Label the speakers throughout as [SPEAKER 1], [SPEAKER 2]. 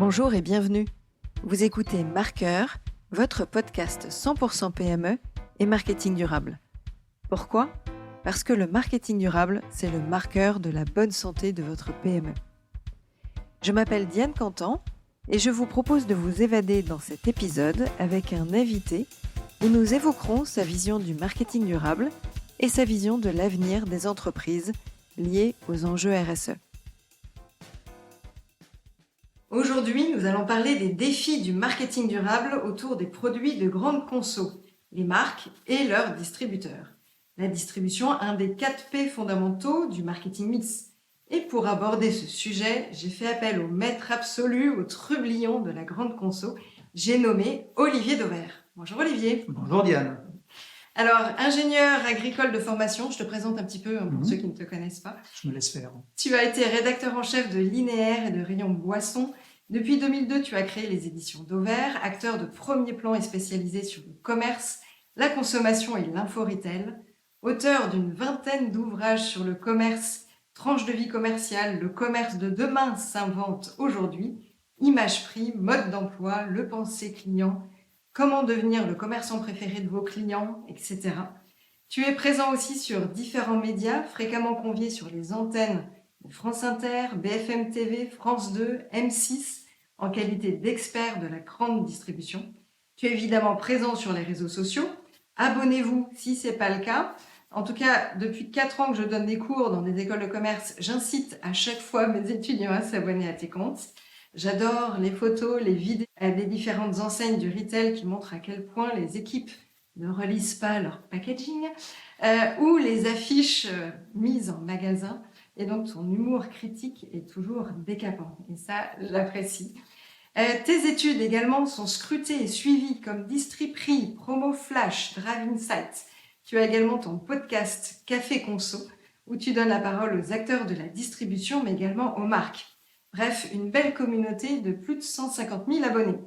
[SPEAKER 1] Bonjour et bienvenue. Vous écoutez Marqueur, votre podcast 100% PME et marketing durable. Pourquoi ? Parce que le marketing durable, c'est le marqueur de la bonne santé de votre PME. Je m'appelle Diane Cantan et je vous propose de vous évader dans cet épisode avec un invité où nous évoquerons sa vision du marketing durable et sa vision de l'avenir des entreprises liées aux enjeux RSE. Aujourd'hui, nous allons parler des défis du marketing durable autour des produits de grande conso, les marques et leurs distributeurs. La distribution, un des 4 P fondamentaux du marketing mix. Et pour aborder ce sujet, j'ai fait appel au maître absolu, au trublion de la grande conso. J'ai nommé Olivier Dauvert. Bonjour Olivier.
[SPEAKER 2] Bonjour Diane.
[SPEAKER 1] Alors, ingénieur agricole de formation, je te présente un petit peu pour ceux qui ne te connaissent pas.
[SPEAKER 2] Je me laisse faire.
[SPEAKER 1] Tu as été rédacteur en chef de Linéaire et de Rayon Boisson. Depuis 2002, tu as créé les éditions Dauvert, acteur de premier plan et spécialisé sur le commerce, la consommation et l'info-retail, auteur d'une vingtaine d'ouvrages sur le commerce, tranche de vie commerciale, le commerce de demain s'invente aujourd'hui, image prix, mode d'emploi, le penser client, comment devenir le commerçant préféré de vos clients, etc. Tu es présent aussi sur différents médias, fréquemment convié sur les antennes de France Inter, BFM TV, France 2, M6, en qualité d'expert de la grande distribution. Tu es évidemment présent sur les réseaux sociaux. Abonnez-vous si ce n'est pas le cas. En tout cas, depuis 4 ans que je donne des cours dans des écoles de commerce, j'incite à chaque fois mes étudiants à s'abonner à tes comptes. J'adore les photos, les vidéos des différentes enseignes du retail qui montrent à quel point les équipes ne relisent pas leur packaging ou les affiches mises en magasin. Et donc, ton humour critique est toujours décapant. Et ça, j'apprécie. Tes études également sont scrutées et suivies comme Distriprix, Promo Flash, Drive Insight. Tu as également ton podcast Café Conso, où tu donnes la parole aux acteurs de la distribution, mais également aux marques. Bref, une belle communauté de plus de 150 000 abonnés.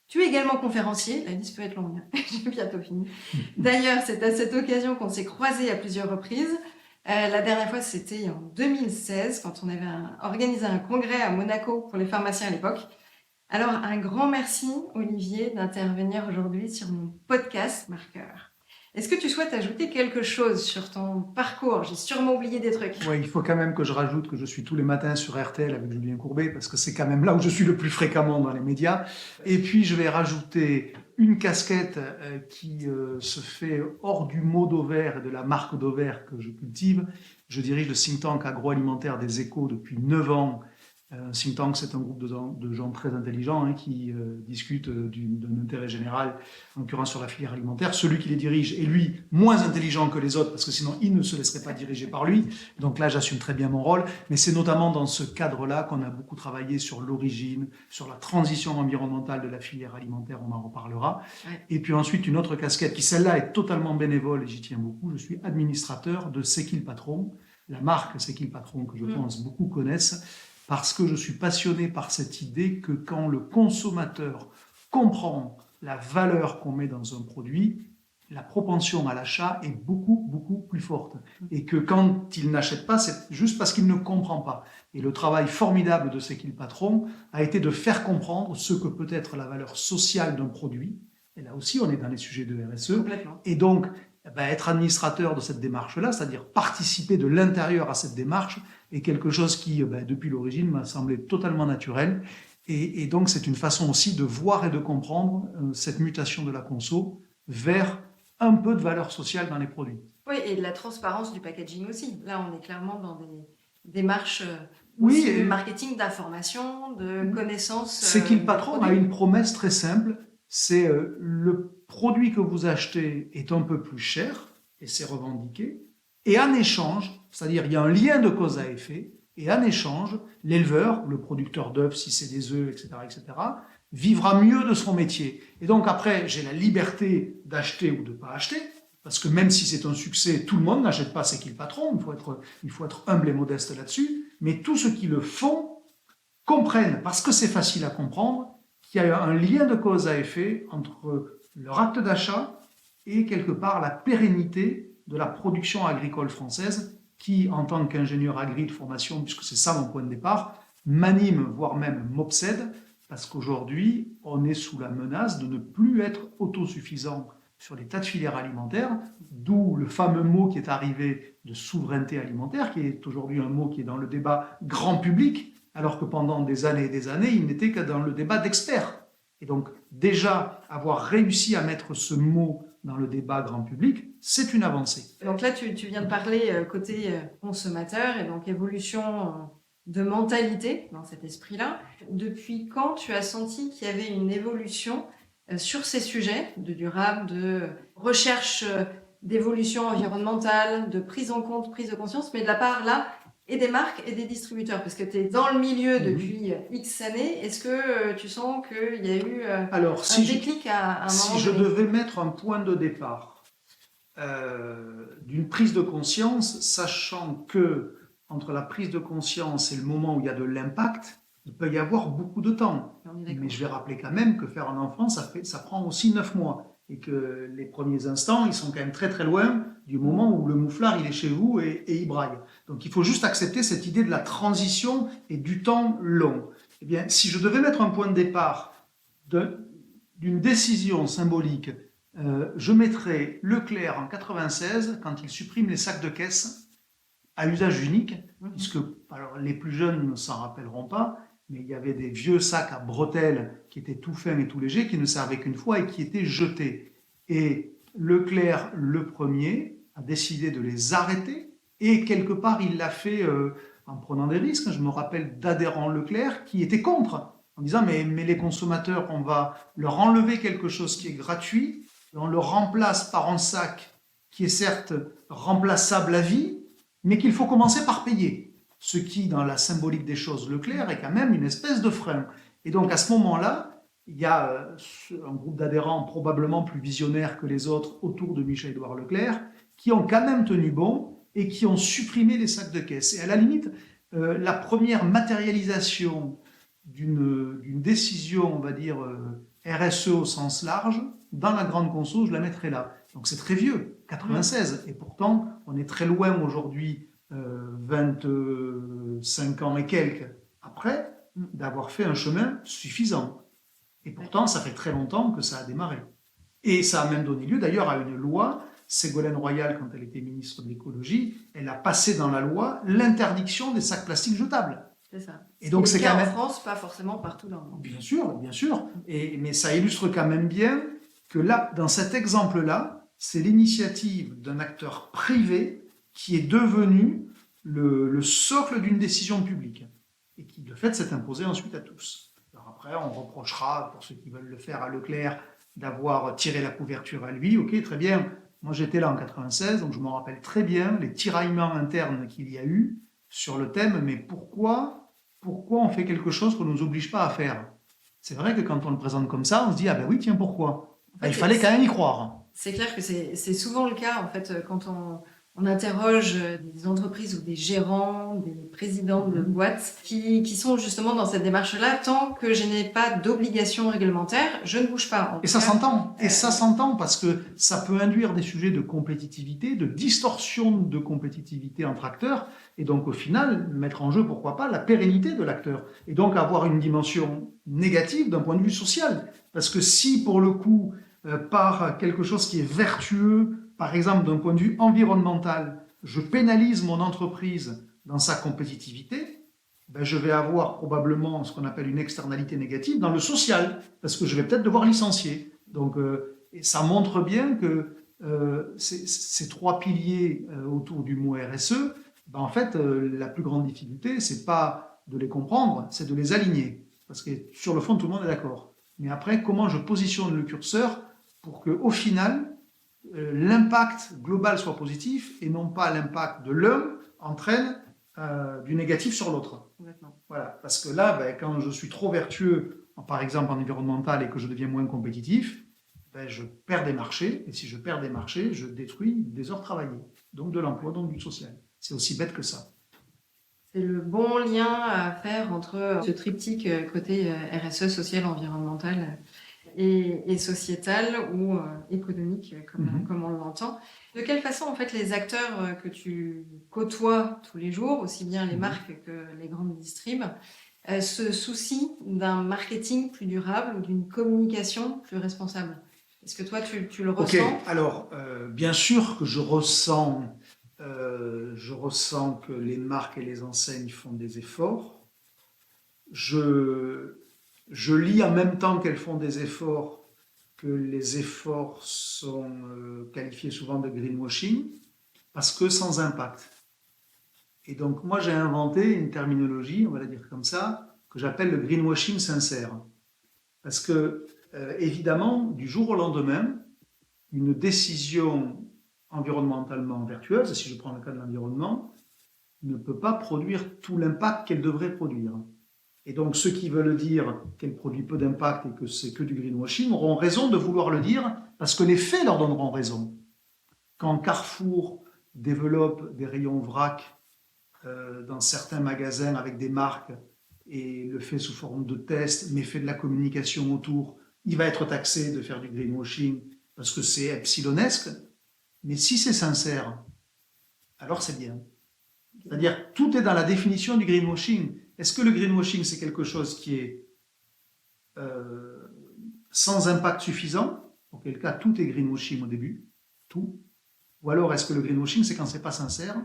[SPEAKER 1] Tu es également conférencier, la liste peut être longue, j'ai bientôt fini. D'ailleurs, c'est à cette occasion qu'on s'est croisés à plusieurs reprises. La dernière fois, c'était en 2016, quand on avait organisé un congrès à Monaco pour les pharmaciens à l'époque. Alors, un grand merci, Olivier, d'intervenir aujourd'hui sur mon podcast Marqueur. Est-ce que tu souhaites ajouter quelque chose sur ton parcours ? J'ai sûrement oublié des trucs.
[SPEAKER 2] Oui, il faut quand même que je rajoute que je suis tous les matins sur RTL avec Julien Courbet, parce que c'est quand même là où je suis le plus fréquemment dans les médias. Et puis, je vais rajouter une casquette qui se fait hors du mot Dauvert et de la marque Dauvert que je cultive. Je dirige le think tank agroalimentaire des Échos depuis 9 ans. Un think tank, c'est un groupe de gens très intelligents qui discutent d'un intérêt général, en l'occurrence sur la filière alimentaire. Celui qui les dirige est, lui, moins intelligent que les autres, parce que sinon, il ne se laisserait pas diriger par lui. Donc là, j'assume très bien mon rôle. Mais c'est notamment dans ce cadre-là qu'on a beaucoup travaillé sur l'origine, sur la transition environnementale de la filière alimentaire, on en reparlera. Ouais. Et puis ensuite, une autre casquette qui, celle-là, est totalement bénévole, et j'y tiens beaucoup. Je suis administrateur de C'est qui le patron, la marque C'est qui le patron, que je pense beaucoup connaissent, parce que je suis passionné par cette idée que quand le consommateur comprend la valeur qu'on met dans un produit, la propension à l'achat est beaucoup, beaucoup plus forte. Et que quand il n'achète pas, c'est juste parce qu'il ne comprend pas. Et le travail formidable de C'est qui le patron a été de faire comprendre ce que peut être la valeur sociale d'un produit. Et là aussi, on est dans les sujets de RSE.
[SPEAKER 1] Complètement.
[SPEAKER 2] Et donc, être administrateur de cette démarche-là, c'est-à-dire participer de l'intérieur à cette démarche, est quelque chose qui, depuis l'origine, m'a semblé totalement naturel. Et donc, c'est une façon aussi de voir et de comprendre cette mutation de la conso vers un peu de valeur sociale dans les produits.
[SPEAKER 1] Oui, et de la transparence du packaging aussi. Là, on est clairement dans des démarches de marketing, d'information, de connaissances.
[SPEAKER 2] C'est qui le patron a une promesse très simple, c'est le produit que vous achetez est un peu plus cher, et c'est revendiqué, et en échange, c'est-à-dire il y a un lien de cause à effet, et en échange, l'éleveur, le producteur d'œufs, si c'est des œufs, etc., vivra mieux de son métier. Et donc après, j'ai la liberté d'acheter ou de ne pas acheter, parce que même si c'est un succès, tout le monde n'achète pas C'est qui le patron, il faut être humble et modeste là-dessus, mais tous ceux qui le font comprennent, parce que c'est facile à comprendre, qu'il y a un lien de cause à effet entre leur acte d'achat et quelque part la pérennité de la production agricole française qui, en tant qu'ingénieur agri de formation, puisque c'est ça mon point de départ, m'anime, voire même m'obsède, parce qu'aujourd'hui, on est sous la menace de ne plus être autosuffisant sur les tas de filières alimentaires, d'où le fameux mot qui est arrivé de souveraineté alimentaire, qui est aujourd'hui un mot qui est dans le débat grand public, alors que pendant des années et des années, il n'était que dans le débat d'experts. Et donc, déjà, avoir réussi à mettre ce mot dans le débat grand public, c'est une avancée.
[SPEAKER 1] Donc là, tu viens de parler côté consommateur et donc évolution de mentalité dans cet esprit-là. Depuis quand tu as senti qu'il y avait une évolution sur ces sujets de durable, de recherche d'évolution environnementale, de prise en compte, prise de conscience, mais de la part là et des marques et des distributeurs, parce que tu es dans le milieu depuis X années. Est-ce que tu sens qu'il y a eu
[SPEAKER 2] Alors,
[SPEAKER 1] un déclic à un moment
[SPEAKER 2] si je devais mettre un point de départ d'une prise de conscience, sachant que entre la prise de conscience et le moment où il y a de l'impact, il peut y avoir beaucoup de temps. Mais je vais rappeler quand même que faire un enfant, ça prend aussi 9 mois. Et que les premiers instants, ils sont quand même très très loin du moment où le mouflard il est chez vous et il braille. Donc il faut juste accepter cette idée de la transition et du temps long. Eh bien, si je devais mettre un point de départ d'une décision symbolique, je mettrais Leclerc en 96 quand il supprime les sacs de caisse à usage unique, puisque alors, les plus jeunes ne s'en rappelleront pas, mais il y avait des vieux sacs à bretelles qui étaient tout fins et tout légers, qui ne servaient qu'une fois et qui étaient jetés. Et Leclerc, le premier, a décidé de les arrêter, et quelque part, il l'a fait en prenant des risques. Je me rappelle d'adhérents Leclerc qui étaient contre, en disant mais les consommateurs, on va leur enlever quelque chose qui est gratuit, et on le remplace par un sac qui est certes remplaçable à vie, mais qu'il faut commencer par payer. Ce qui, dans la symbolique des choses, Leclerc est quand même une espèce de frein. Et donc, à ce moment-là, il y a un groupe d'adhérents probablement plus visionnaires que les autres autour de Michel-Édouard Leclerc qui ont quand même tenu bon et qui ont supprimé les sacs de caisse. Et à la limite, la première matérialisation d'une décision, on va dire, RSE au sens large, dans la grande conso, je la mettrai là. Donc c'est très vieux, 96. Et pourtant, on est très loin aujourd'hui 25 ans et quelques après, d'avoir fait un chemin suffisant. Et pourtant, ça fait très longtemps que ça a démarré. Et ça a même donné lieu d'ailleurs à une loi. Ségolène Royal, quand elle était ministre de l'écologie, elle a passé dans la loi l'interdiction des sacs plastiques jetables.
[SPEAKER 1] C'est ça.
[SPEAKER 2] Et donc c'est quand même
[SPEAKER 1] en France, pas forcément partout dans le monde.
[SPEAKER 2] Bien sûr, bien sûr. Mais ça illustre quand même bien que là, dans cet exemple-là, c'est l'initiative d'un acteur privé qui est devenu le socle d'une décision publique et qui, de fait, s'est imposé ensuite à tous. Alors après, on reprochera, pour ceux qui veulent le faire à Leclerc, d'avoir tiré la couverture à lui. Ok, très bien. Moi, j'étais là en 96, donc je me rappelle très bien les tiraillements internes qu'il y a eu sur le thème, mais pourquoi on fait quelque chose qu'on ne nous oblige pas à faire? C'est vrai que quand on le présente comme ça, on se dit « Ah ben oui, tiens, pourquoi ?» Il fallait quand même y croire.
[SPEAKER 1] C'est clair que c'est souvent le cas, en fait, quand on interroge des entreprises ou des gérants, des présidents de boîtes qui sont justement dans cette démarche-là. Tant que je n'ai pas d'obligation réglementaire, je ne bouge pas.
[SPEAKER 2] Et ça s'entend. Et ça s'entend parce que ça peut induire des sujets de compétitivité, de distorsion de compétitivité entre acteurs. Et donc, au final, mettre en jeu, pourquoi pas, la pérennité de l'acteur. Et donc, avoir une dimension négative d'un point de vue social. Parce que si, pour le coup, par quelque chose qui est vertueux, par exemple, d'un point de vue environnemental, je pénalise mon entreprise dans sa compétitivité, ben je vais avoir probablement ce qu'on appelle une externalité négative dans le social, parce que je vais peut-être devoir licencier. Donc, et ça montre bien que ces trois piliers autour du mot RSE, ben en fait, la plus grande difficulté, c'est pas de les comprendre, c'est de les aligner. Parce que sur le fond, tout le monde est d'accord. Mais après, comment je positionne le curseur pour qu'au final, l'impact global soit positif et non pas l'impact de l'un entraîne du négatif sur l'autre. Voilà. Parce que là, ben, quand je suis trop vertueux, par exemple en environnemental, et que je deviens moins compétitif, ben, je perds des marchés. Et si je perds des marchés, je détruis des heures travaillées. Donc de l'emploi, donc du social. C'est aussi bête que ça.
[SPEAKER 1] C'est le bon lien à faire entre ce triptyque côté RSE, social, environnemental et sociétal ou économique, comme on l'entend. De quelle façon, en fait, les acteurs que tu côtoies tous les jours, aussi bien les marques que les grandes distribs, ce souci d'un marketing plus durable ou d'une communication plus responsable. Est-ce que toi, tu le
[SPEAKER 2] Ok,
[SPEAKER 1] ressens?
[SPEAKER 2] alors bien sûr que je ressens que les marques et les enseignes font des efforts. Je, je lis en même temps qu'elles font des efforts que les efforts sont qualifiés souvent de greenwashing parce que sans impact. Et donc moi j'ai inventé une terminologie, on va la dire comme ça, que j'appelle le greenwashing sincère. Parce que évidemment, du jour au lendemain, une décision environnementalement vertueuse, si je prends le cas de l'environnement, ne peut pas produire tout l'impact qu'elle devrait produire. Et donc ceux qui veulent dire qu'elle produit peu d'impact et que c'est que du greenwashing auront raison de vouloir le dire parce que les faits leur donneront raison. Quand Carrefour développe des rayons vrac dans certains magasins avec des marques et le fait sous forme de test, mais fait de la communication autour, il va être taxé de faire du greenwashing parce que c'est epsilonesque. Mais si c'est sincère, alors c'est bien. C'est-à-dire, tout est dans la définition du greenwashing. Est-ce que le greenwashing, c'est quelque chose qui est euh, sans impact suffisant, auquel cas tout est greenwashing au début, tout. Ou alors est-ce que le greenwashing, c'est quand c'est pas sincère?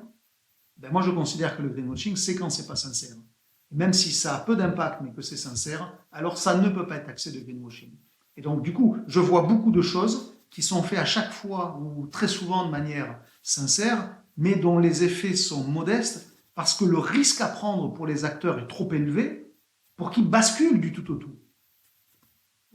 [SPEAKER 2] Ben moi, je considère que le greenwashing, c'est quand c'est pas sincère. Même si ça a peu d'impact, mais que c'est sincère, alors ça ne peut pas être taxé de greenwashing. Et donc, du coup, je vois beaucoup de choses qui sont faites à chaque fois ou très souvent de manière sincère, mais dont les effets sont modestes parce que le risque à prendre pour les acteurs est trop élevé pour qu'ils basculent du tout au tout.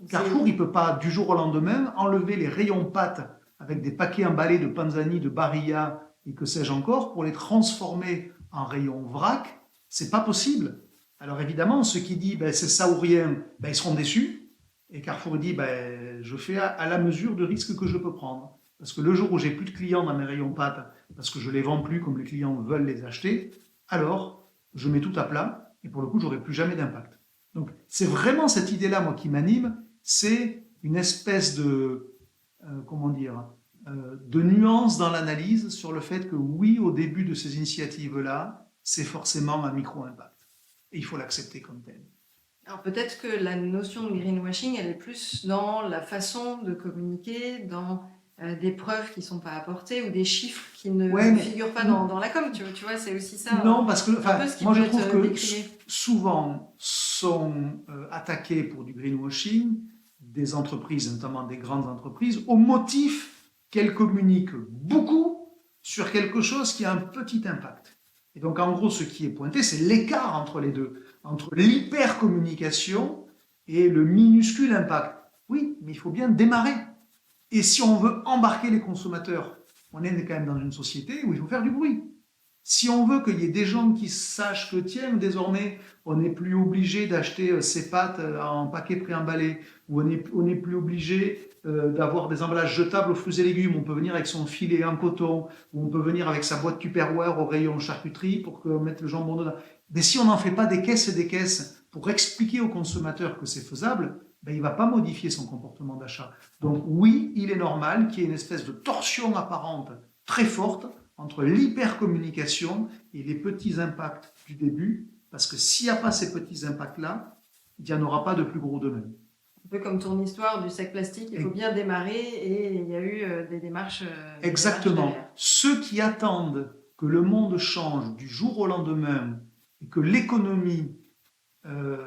[SPEAKER 2] Carrefour, il ne peut pas, du jour au lendemain, enlever les rayons pâtes avec des paquets emballés de Panzani, de Barilla et que sais-je encore, pour les transformer en rayons vrac. C'est pas possible. Alors évidemment, ceux qui disent ben, c'est ça ou rien, ben, ils seront déçus. Et Carrefour dit ben, je fais à la mesure de risque que je peux prendre. Parce que le jour où j'ai plus de clients dans mes rayons pâtes, parce que je les vends plus comme les clients veulent les acheter, alors je mets tout à plat et pour le coup, j'aurai plus jamais d'impact. Donc c'est vraiment cette idée-là, moi, qui m'anime. C'est une espèce de, comment dire, de nuance dans l'analyse sur le fait que oui, au début de ces initiatives-là, c'est forcément un micro-impact. Et il faut l'accepter comme tel.
[SPEAKER 1] Alors peut-être que la notion de greenwashing, elle est plus dans la façon de communiquer, dans des preuves qui ne sont pas apportées ou des chiffres qui ne figurent pas dans la com. Tu vois, c'est aussi ça.
[SPEAKER 2] Non, parce que moi je trouve que
[SPEAKER 1] décrié.
[SPEAKER 2] souvent sont attaqués pour du greenwashing des entreprises, notamment des grandes entreprises, au motif qu'elles communiquent beaucoup sur quelque chose qui a un petit impact. Et donc en gros, ce qui est pointé, c'est l'écart entre les deux, entre l'hypercommunication et le minuscule impact. Oui, mais il faut bien démarrer. Et si on veut embarquer les consommateurs, on est quand même dans une société où il faut faire du bruit. Si on veut qu'il y ait des gens qui sachent que, tiens, désormais, on n'est plus obligé d'acheter ses pâtes en paquet préemballé, ou on n'est plus obligé d'avoir des emballages jetables aux fruits et légumes, on peut venir avec son filet en coton, ou on peut venir avec sa boîte Tupperware au rayon charcuterie pour mettre le jambon dedans. Mais si on n'en fait pas des caisses et des caisses pour expliquer au consommateur que c'est faisable, ben, il ne va pas modifier son comportement d'achat. Donc oui, il est normal qu'il y ait une espèce de torsion apparente très forte entre l'hypercommunication et les petits impacts du début, parce que s'il n'y a pas ces petits impacts-là, il n'y en aura pas de plus gros demain.
[SPEAKER 1] Un peu comme ton histoire du sac plastique, il faut bien démarrer et il y a eu des démarches.
[SPEAKER 2] Exactement. Ceux qui attendent que le monde change du jour au lendemain et que l'économie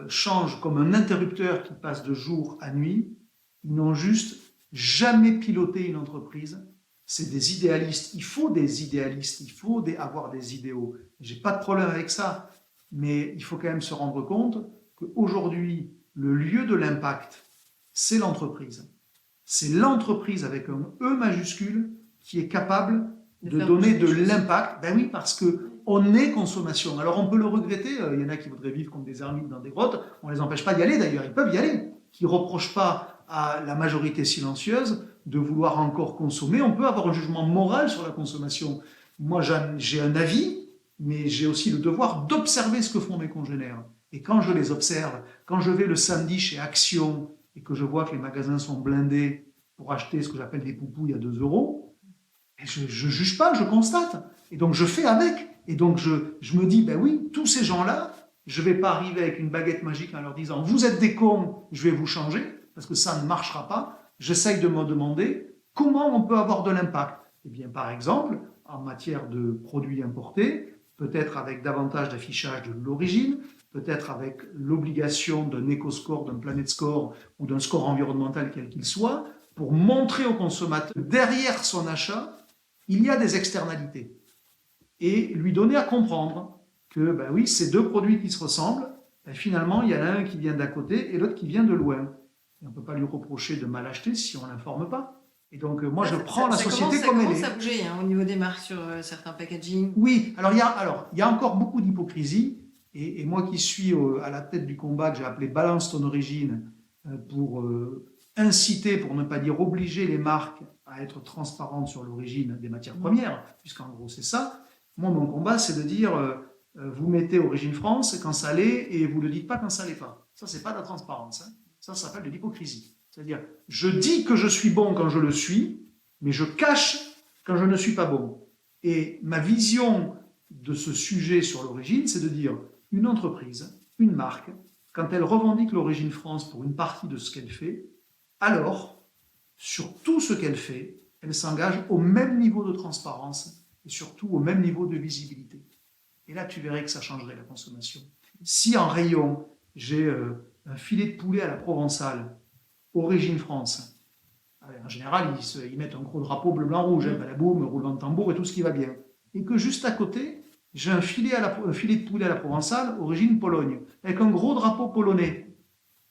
[SPEAKER 2] change comme un interrupteur qui passe de jour à nuit, ils n'ont juste jamais piloté une entreprise. C'est des idéalistes. Il faut des idéalistes, il faut avoir des idéaux. J'ai pas de problème avec ça, mais il faut quand même se rendre compte qu'aujourd'hui, le lieu de l'impact, c'est l'entreprise. C'est l'entreprise avec un E majuscule qui est capable de donner de l'impact. Ben oui, parce qu'on est consommation. Alors on peut le regretter, il y en a qui voudraient vivre comme des ermites dans des grottes, on ne les empêche pas d'y aller d'ailleurs, ils peuvent y aller, qui ne reprochent pas à la majorité silencieuse de vouloir encore consommer. On peut avoir un jugement moral sur la consommation. Moi, j'ai un avis, mais j'ai aussi le devoir d'observer ce que font mes congénères. Et quand je les observe, quand je vais le samedi chez Action et que je vois que les magasins sont blindés pour acheter ce que j'appelle des poupouilles à 2 euros, je ne juge pas, je constate. Et donc je fais avec. Et donc je me dis, ben oui, tous ces gens-là, Je ne vais pas arriver avec une baguette magique en leur disant « Vous êtes des cons, je vais vous changer », parce que ça ne marchera pas. J'essaye de me demander comment on peut avoir de l'impact. Eh bien, par exemple, en matière de produits importés, peut-être avec davantage d'affichage de l'origine, peut-être avec l'obligation d'un éco-score, d'un Planet Score ou d'un score environnemental quel qu'il soit, pour montrer au consommateur que derrière son achat, il y a des externalités. Et lui donner à comprendre que, ben oui, ces deux produits qui se ressemblent, ben finalement, il y en a un qui vient d'à côté et l'autre qui vient de loin. Et on ne peut pas lui reprocher de mal acheter si on ne l'informe pas. Et donc, moi, je prends la société comme elle est.
[SPEAKER 1] Ça commence à bouger au niveau des marques sur certains packaging.
[SPEAKER 2] Oui, alors il y a encore beaucoup d'hypocrisie. Et moi qui suis à la tête du combat que j'ai appelé Balance ton origine, pour inciter, pour ne pas dire obliger les marques à être transparentes sur l'origine des matières premières, puisqu'en gros c'est ça. Moi, mon combat, c'est de dire, vous mettez Origine France quand ça l'est et vous ne le dites pas quand ça l'est pas. Ça, c'est pas de la transparence. Hein. Ça s'appelle de l'hypocrisie. C'est-à-dire, je dis que je suis bon quand je le suis, mais je cache quand je ne suis pas bon. Et ma vision de ce sujet sur l'origine, c'est de dire, une entreprise, une marque, quand elle revendique l'Origine France pour une partie de ce qu'elle fait, alors, sur tout ce qu'elle fait, elle s'engage au même niveau de transparence et surtout au même niveau de visibilité. Et là, tu verrais que ça changerait la consommation. Si en rayon, j'ai un filet de poulet à la provençale, Origine France, en général, ils mettent un gros drapeau bleu, blanc, rouge, balaboum, roulement de tambour et tout ce qui va bien. Et que juste à côté, j'ai un filet de poulet à la provençale, origine Pologne, avec un gros drapeau polonais.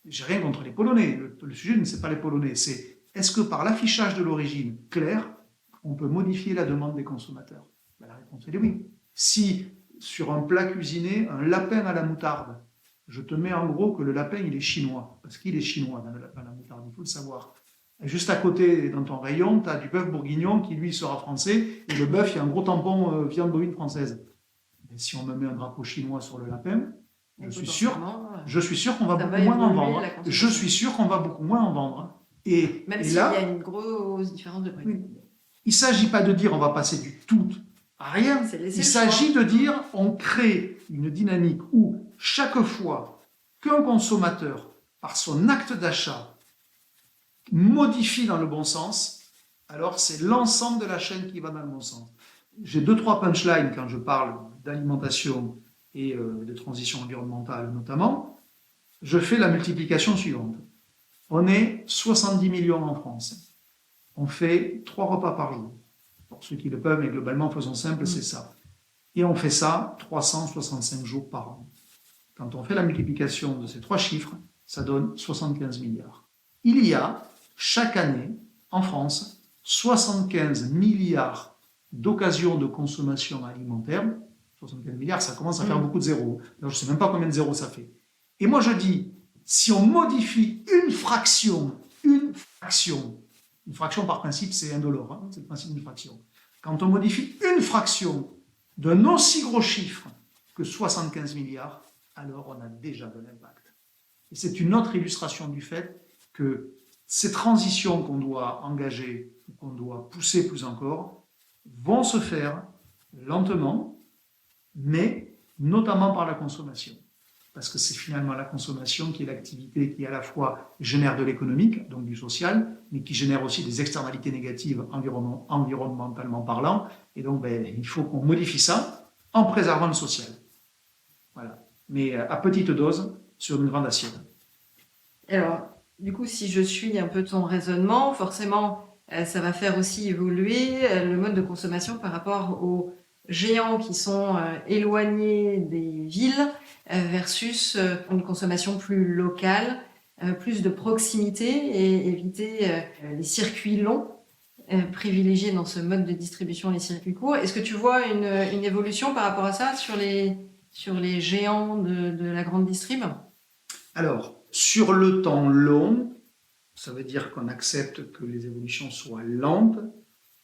[SPEAKER 2] J'ai rien contre les Polonais. Le sujet, ne c'est pas les Polonais. C'est est-ce que par l'affichage de l'origine claire, on peut modifier la demande des consommateurs? Ben, la réponse est oui. Si sur un plat cuisiné, un lapin à la moutarde, je te mets en gros que le lapin, il est chinois. Parce qu'il est chinois dans le lapin à la moutarde, il faut le savoir. Et juste à côté, dans ton rayon, tu as du bœuf bourguignon qui, lui, sera français. Et le bœuf, il y a un gros tampon viande bovine française. Et si on me met un drapeau chinois sur le lapin, je suis sûr qu'on va beaucoup moins en vendre. Je suis sûr qu'on va beaucoup moins en vendre. Et
[SPEAKER 1] même s'il y a une grosse différence de prix.
[SPEAKER 2] Oui. Il ne s'agit pas de dire on va passer du tout à rien. Il s'agit de dire on crée une dynamique où chaque fois qu'un consommateur, par son acte d'achat, modifie dans le bon sens, alors c'est l'ensemble de la chaîne qui va dans le bon sens. J'ai 2-3 punchlines quand je parle d'alimentation et de transition environnementale notamment. Je fais la multiplication suivante. On est 70 millions en France. On fait 3 repas par jour. Pour ceux qui le peuvent, mais globalement, faisons simple, c'est ça. Et on fait ça 365 jours par an. Quand on fait la multiplication de ces 3 chiffres, ça donne 75 milliards. Il y a, chaque année, en France, 75 milliards d'occasions de consommation alimentaire. 75 milliards, ça commence à faire beaucoup de zéros. Alors, je ne sais même pas combien de zéros ça fait. Et moi, je dis, si on modifie une fraction par principe, c'est indolore, hein, c'est le principe d'une fraction. Quand on modifie une fraction d'un aussi gros chiffre que 75 milliards, alors on a déjà de l'impact. Et c'est une autre illustration du fait que ces transitions qu'on doit engager, qu'on doit pousser plus encore, vont se faire lentement, mais notamment par la consommation. Parce que c'est finalement la consommation qui est l'activité qui à la fois génère de l'économique, donc du social, mais qui génère aussi des externalités négatives environnementalement parlant. Et donc, il faut qu'on modifie ça en préservant le social. Voilà. Mais à petite dose, sur une grande assiette.
[SPEAKER 1] Alors, du coup, si je suis un peu ton raisonnement, forcément, ça va faire aussi évoluer le mode de consommation par rapport aux géants qui sont éloignés des villes versus une consommation plus locale, plus de proximité et éviter les circuits longs, privilégier dans ce mode de distribution les circuits courts. Est-ce que tu vois une évolution par rapport à ça sur les géants de la grande distrib?
[SPEAKER 2] Alors, sur le temps long, ça veut dire qu'on accepte que les évolutions soient lentes.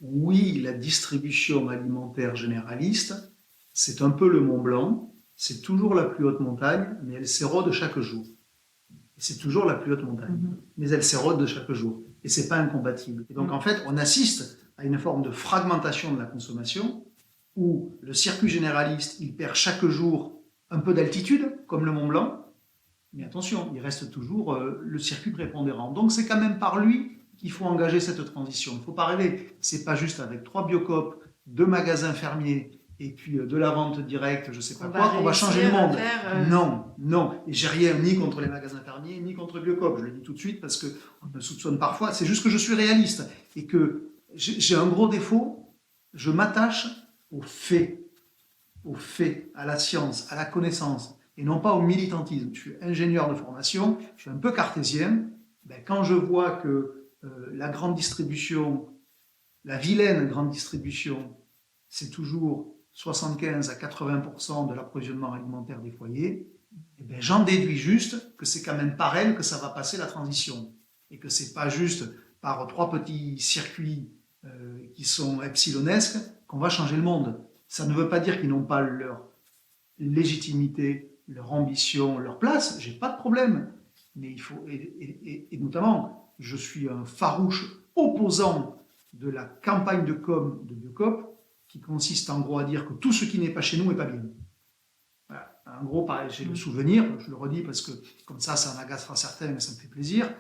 [SPEAKER 2] Oui, la distribution alimentaire généraliste, c'est un peu le Mont Blanc, c'est toujours la plus haute montagne, mais elle s'érode chaque jour. Et c'est toujours la plus haute montagne, mais elle s'érode de chaque jour. Et ce n'est pas incompatible. Et donc, en fait, on assiste à une forme de fragmentation de la consommation, où le circuit généraliste, il perd chaque jour un peu d'altitude, comme le Mont Blanc, mais attention, il reste toujours le circuit prépondérant. Donc c'est quand même par lui qu'il faut engager cette transition. Il ne faut pas rêver. Ce n'est pas juste avec 3 Biocoop, 2 magasins fermiers et puis de la vente directe, je ne sais pas quoi, qu'on va changer le monde. Non, non. Et j'ai rien ni contre les magasins fermiers, ni contre Biocoop. Je le dis tout de suite parce qu'on me soupçonne parfois. C'est juste que je suis réaliste et que j'ai un gros défaut. Je m'attache aux faits, à la science, à la connaissance, et non pas au militantisme. Je suis ingénieur de formation, je suis un peu cartésien. Quand je vois que la grande distribution, la vilaine grande distribution, c'est toujours 75 à 80% de l'approvisionnement alimentaire des foyers, j'en déduis juste que c'est quand même par elle que ça va passer la transition. Et que c'est pas juste par 3 petits circuits qui sont epsilonesques qu'on va changer le monde. Ça ne veut pas dire qu'ils n'ont pas leur légitimité, leur ambition, leur place. J'ai pas de problème. Mais il faut, et notamment, je suis un farouche opposant de la campagne de com de Biocoop qui consiste en gros à dire que tout ce qui n'est pas chez nous n'est pas bien. Voilà. En gros, pareil, j'ai le souvenir, je le redis parce que comme ça en agacera certains, mais ça me fait plaisir.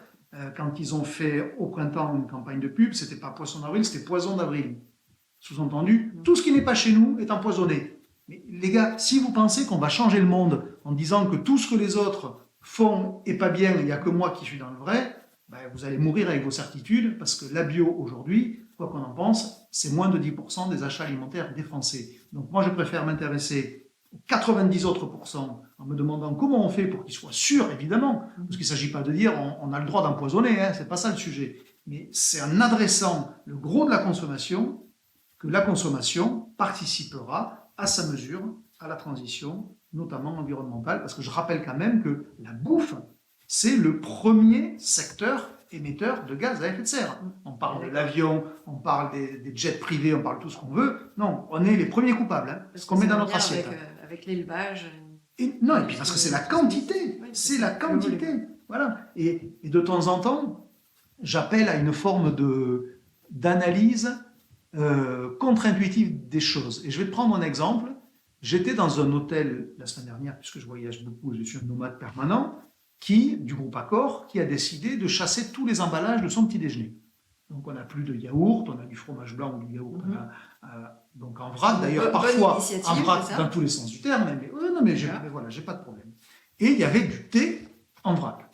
[SPEAKER 2] Quand ils ont fait au printemps une campagne de pub, c'était pas Poisson d'avril, c'était Poison d'avril. Sous-entendu, tout ce qui n'est pas chez nous est empoisonné. Mais les gars, si vous pensez qu'on va changer le monde en disant que tout ce que les autres font est pas bien, il n'y a que moi qui suis dans le vrai, vous allez mourir avec vos certitudes, parce que la bio aujourd'hui, quoi qu'on en pense, c'est moins de 10% des achats alimentaires des Français. Donc moi, je préfère m'intéresser aux 90 autres pourcents en me demandant comment on fait pour qu'ils soient sûrs, évidemment, parce qu'il ne s'agit pas de dire on a le droit d'empoisonner, hein, c'est pas ça le sujet. Mais c'est en adressant le gros de la consommation que la consommation participera à sa mesure à la transition, notamment environnementale, parce que je rappelle quand même que la bouffe, c'est le premier secteur émetteur de gaz à effet de serre. On parle de l'avion, on parle des jets privés, on parle tout ce qu'on veut. Non, on est les premiers coupables, hein, ce qu'on met dans notre assiette.
[SPEAKER 1] Avec l'élevage.
[SPEAKER 2] Non, et puis parce que c'est la quantité, c'est la quantité. Voilà. Et de temps en temps, j'appelle à une forme d'analyse contre-intuitive des choses. Et je vais te prendre un exemple. J'étais dans un hôtel la semaine dernière, puisque je voyage beaucoup, je suis un nomade permanent, du groupe Accor, qui a décidé de chasser tous les emballages de son petit déjeuner. Donc on n'a plus de yaourt, on a du fromage blanc ou du yaourt, donc en vrac, d'ailleurs parfois en vrac dans tous les sens du terme, mais j'ai pas de problème. Et il y avait du thé en vrac.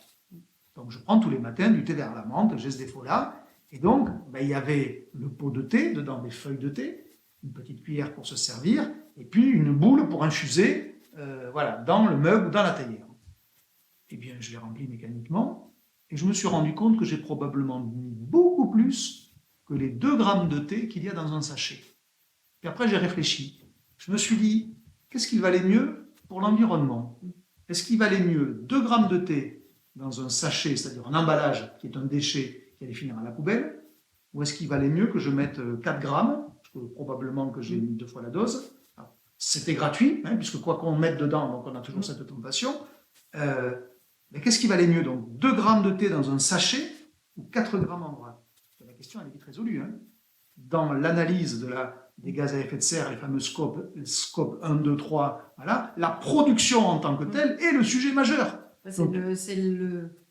[SPEAKER 2] Donc je prends tous les matins du thé vert à la menthe, j'ai ce défaut-là, et donc il y avait le pot de thé, dedans des feuilles de thé, une petite cuillère pour se servir, et puis une boule pour infuser dans le mug ou dans la théière. Eh bien, je l'ai rempli mécaniquement, et je me suis rendu compte que j'ai probablement mis beaucoup plus que les 2 grammes de thé qu'il y a dans un sachet. Puis après, j'ai réfléchi. Je me suis dit, qu'est-ce qui valait mieux pour l'environnement? Est-ce qu'il valait mieux 2 grammes de thé dans un sachet, c'est-à-dire un emballage qui est un déchet qui allait finir à la poubelle, ou est-ce qu'il valait mieux que je mette 4 grammes, parce que probablement que j'ai mis 2 fois la dose? Alors, c'était gratuit, puisque quoi qu'on mette dedans, donc on a toujours cette tentation. Mais qu'est-ce qui valait mieux, donc 2 grammes de thé dans un sachet ou 4 grammes en vrac? La question elle est vite résolue. Dans l'analyse des gaz à effet de serre, les fameux scope 1, 2, 3, voilà, la production en tant que telle est le sujet majeur.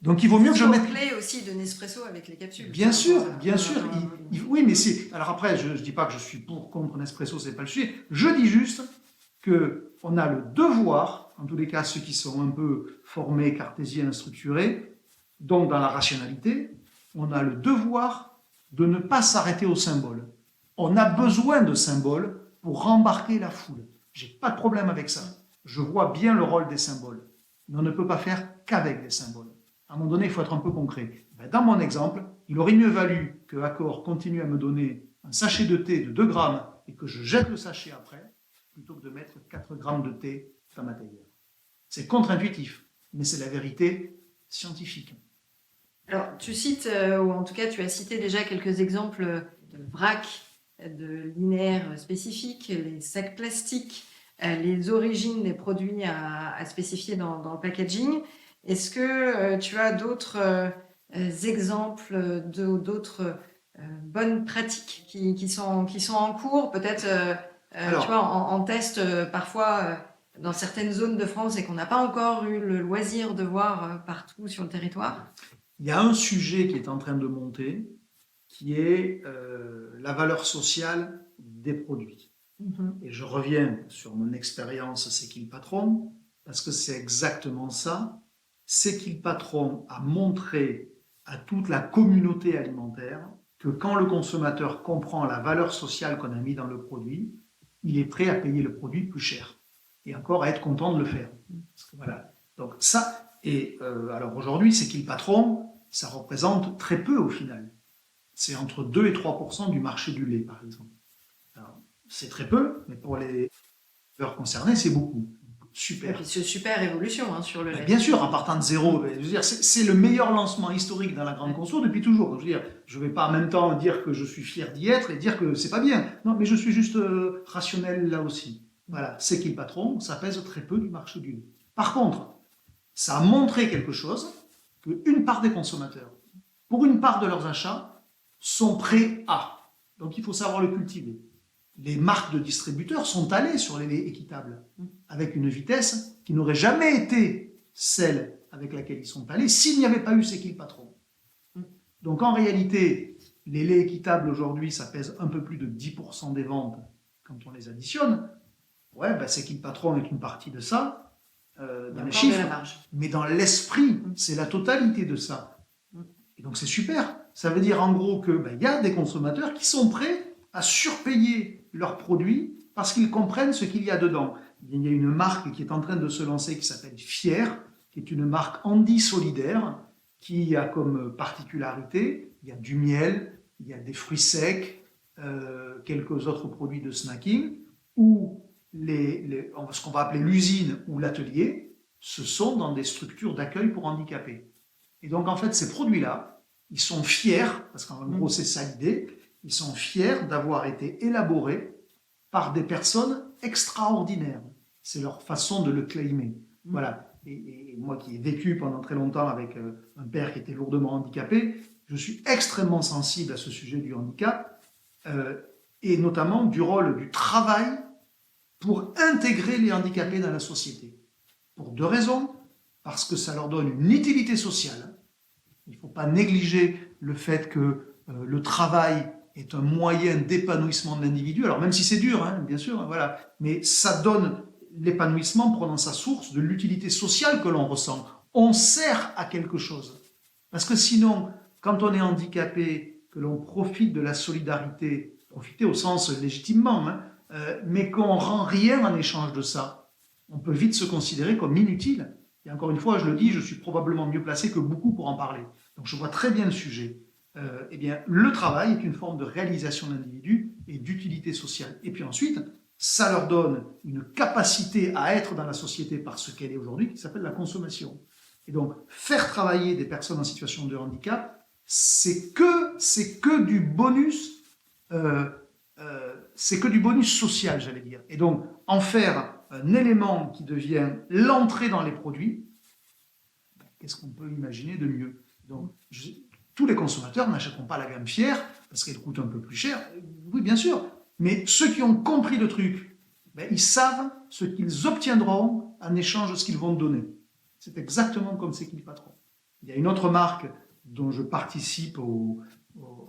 [SPEAKER 2] Donc il vaut mieux que je mette...
[SPEAKER 1] clé aussi de Nespresso avec les capsules.
[SPEAKER 2] Bien sûr. Oui, mais c'est... Alors après, je ne dis pas que je suis pour, contre Nespresso, ce n'est pas le sujet. Je dis juste qu'on a le devoir, en tous les cas ceux qui sont un peu formés, cartésiens, structurés, donc dans la rationalité, on a le devoir de ne pas s'arrêter aux symboles. On a besoin de symboles pour rembarquer la foule. Je n'ai pas de problème avec ça. Je vois bien le rôle des symboles. Mais on ne peut pas faire qu'avec des symboles. À un moment donné, il faut être un peu concret. Dans mon exemple, il aurait mieux valu que Accor continue à me donner un sachet de thé de 2 grammes et que je jette le sachet après, plutôt que de mettre 4 grammes de thé dans ma théière. C'est contre-intuitif, mais c'est la vérité scientifique.
[SPEAKER 1] Alors, tu cites, ou en tout cas, tu as cité déjà quelques exemples de vrac, de linéaires spécifiques, les sacs plastiques, les origines des produits à spécifier dans le packaging. Est-ce que tu as d'autres exemples d'autres bonnes pratiques qui sont en cours? Peut-être, tu vois, en test, parfois, dans certaines zones de France et qu'on n'a pas encore eu le loisir de voir partout sur le territoire?
[SPEAKER 2] Il y a un sujet qui est en train de monter, qui est la valeur sociale des produits. Et je reviens sur mon expérience C'est qui le patron, parce que c'est exactement ça. C'est qui le patron a montré à toute la communauté alimentaire que quand le consommateur comprend la valeur sociale qu'on a mis dans le produit, il est prêt à payer le produit plus cher. Et encore à être content de le faire. Parce que voilà. Donc ça, et alors aujourd'hui, C'est qui le patron, ça représente très peu au final. C'est entre 2 et 3% du marché du lait, par exemple. Alors, c'est très peu, mais pour les éleveurs concernés, c'est beaucoup. Super.
[SPEAKER 1] Et puis c'est une super évolution sur le lait.
[SPEAKER 2] Bien sûr, en partant de zéro, je veux dire, c'est le meilleur lancement historique dans la grande conso depuis toujours. Donc, je veux dire, je ne vais pas en même temps dire que je suis fier d'y être et dire que c'est pas bien. Non, mais je suis juste rationnel là aussi. Voilà, C'est qui le patron, ça pèse très peu du marché du lait. Par contre, ça a montré quelque chose, qu'une part des consommateurs, pour une part de leurs achats, sont prêts à. Donc il faut savoir le cultiver. Les marques de distributeurs sont allées sur les laits équitables avec une vitesse qui n'aurait jamais été celle avec laquelle ils sont allés s'il n'y avait pas eu C'est qui le patron. Donc en réalité, les laits équitables aujourd'hui, ça pèse un peu plus de 10% des ventes quand on les additionne. Ouais, ben C'est qui le patron est une partie de ça, dans les chiffres, mais dans l'esprit, c'est la totalité de ça. Et donc c'est super. Ça veut dire en gros qu'il y a des consommateurs qui sont prêts à surpayer leurs produits parce qu'ils comprennent ce qu'il y a dedans. Il y a une marque qui est en train de se lancer qui s'appelle Fier, qui est une marque Andy solidaire, qui a comme particularité, il y a du miel, il y a des fruits secs, quelques autres produits de snacking, où ce qu'on va appeler l'usine ou l'atelier, ce sont dans des structures d'accueil pour handicapés. Et donc en fait, ces produits-là, ils sont fiers, parce qu'en gros c'est ça l'idée, ils sont fiers d'avoir été élaborés par des personnes extraordinaires. C'est leur façon de le claimer. Voilà. Et moi qui ai vécu pendant très longtemps avec un père qui était lourdement handicapé, je suis extrêmement sensible à ce sujet du handicap, et notamment du rôle du travail pour intégrer les handicapés dans la société. Pour deux raisons. Parce que ça leur donne une utilité sociale. Il ne faut pas négliger le fait que le travail est un moyen d'épanouissement de l'individu. Alors même si c'est dur, bien sûr, voilà, mais ça donne l'épanouissement prenant sa source de l'utilité sociale que l'on ressent. On sert à quelque chose. Parce que sinon, quand on est handicapé, que l'on profite de la solidarité, profiter au sens légitimement, mais qu'on ne rend rien en échange de ça, on peut vite se considérer comme inutile. Et encore une fois, je le dis, je suis probablement mieux placé que beaucoup pour en parler. Donc je vois très bien le sujet. Eh bien, le travail est une forme de réalisation de l'individu et d'utilité sociale. Et puis ensuite, ça leur donne une capacité à être dans la société par ce qu'elle est aujourd'hui, qui s'appelle la consommation. Et donc, faire travailler des personnes en situation de handicap, c'est que du bonus, c'est que du bonus social, j'allais dire. Et donc, en faire un élément qui devient l'entrée dans les produits, qu'est-ce qu'on peut imaginer de mieux? Donc, tous les consommateurs n'achèteront pas la gamme Fier parce qu'elle coûte un peu plus cher. Oui, bien sûr. Mais ceux qui ont compris le truc, ils savent ce qu'ils obtiendront en échange de ce qu'ils vont donner. C'est exactement comme C'est qui le patron. Il y a une autre marque dont je participe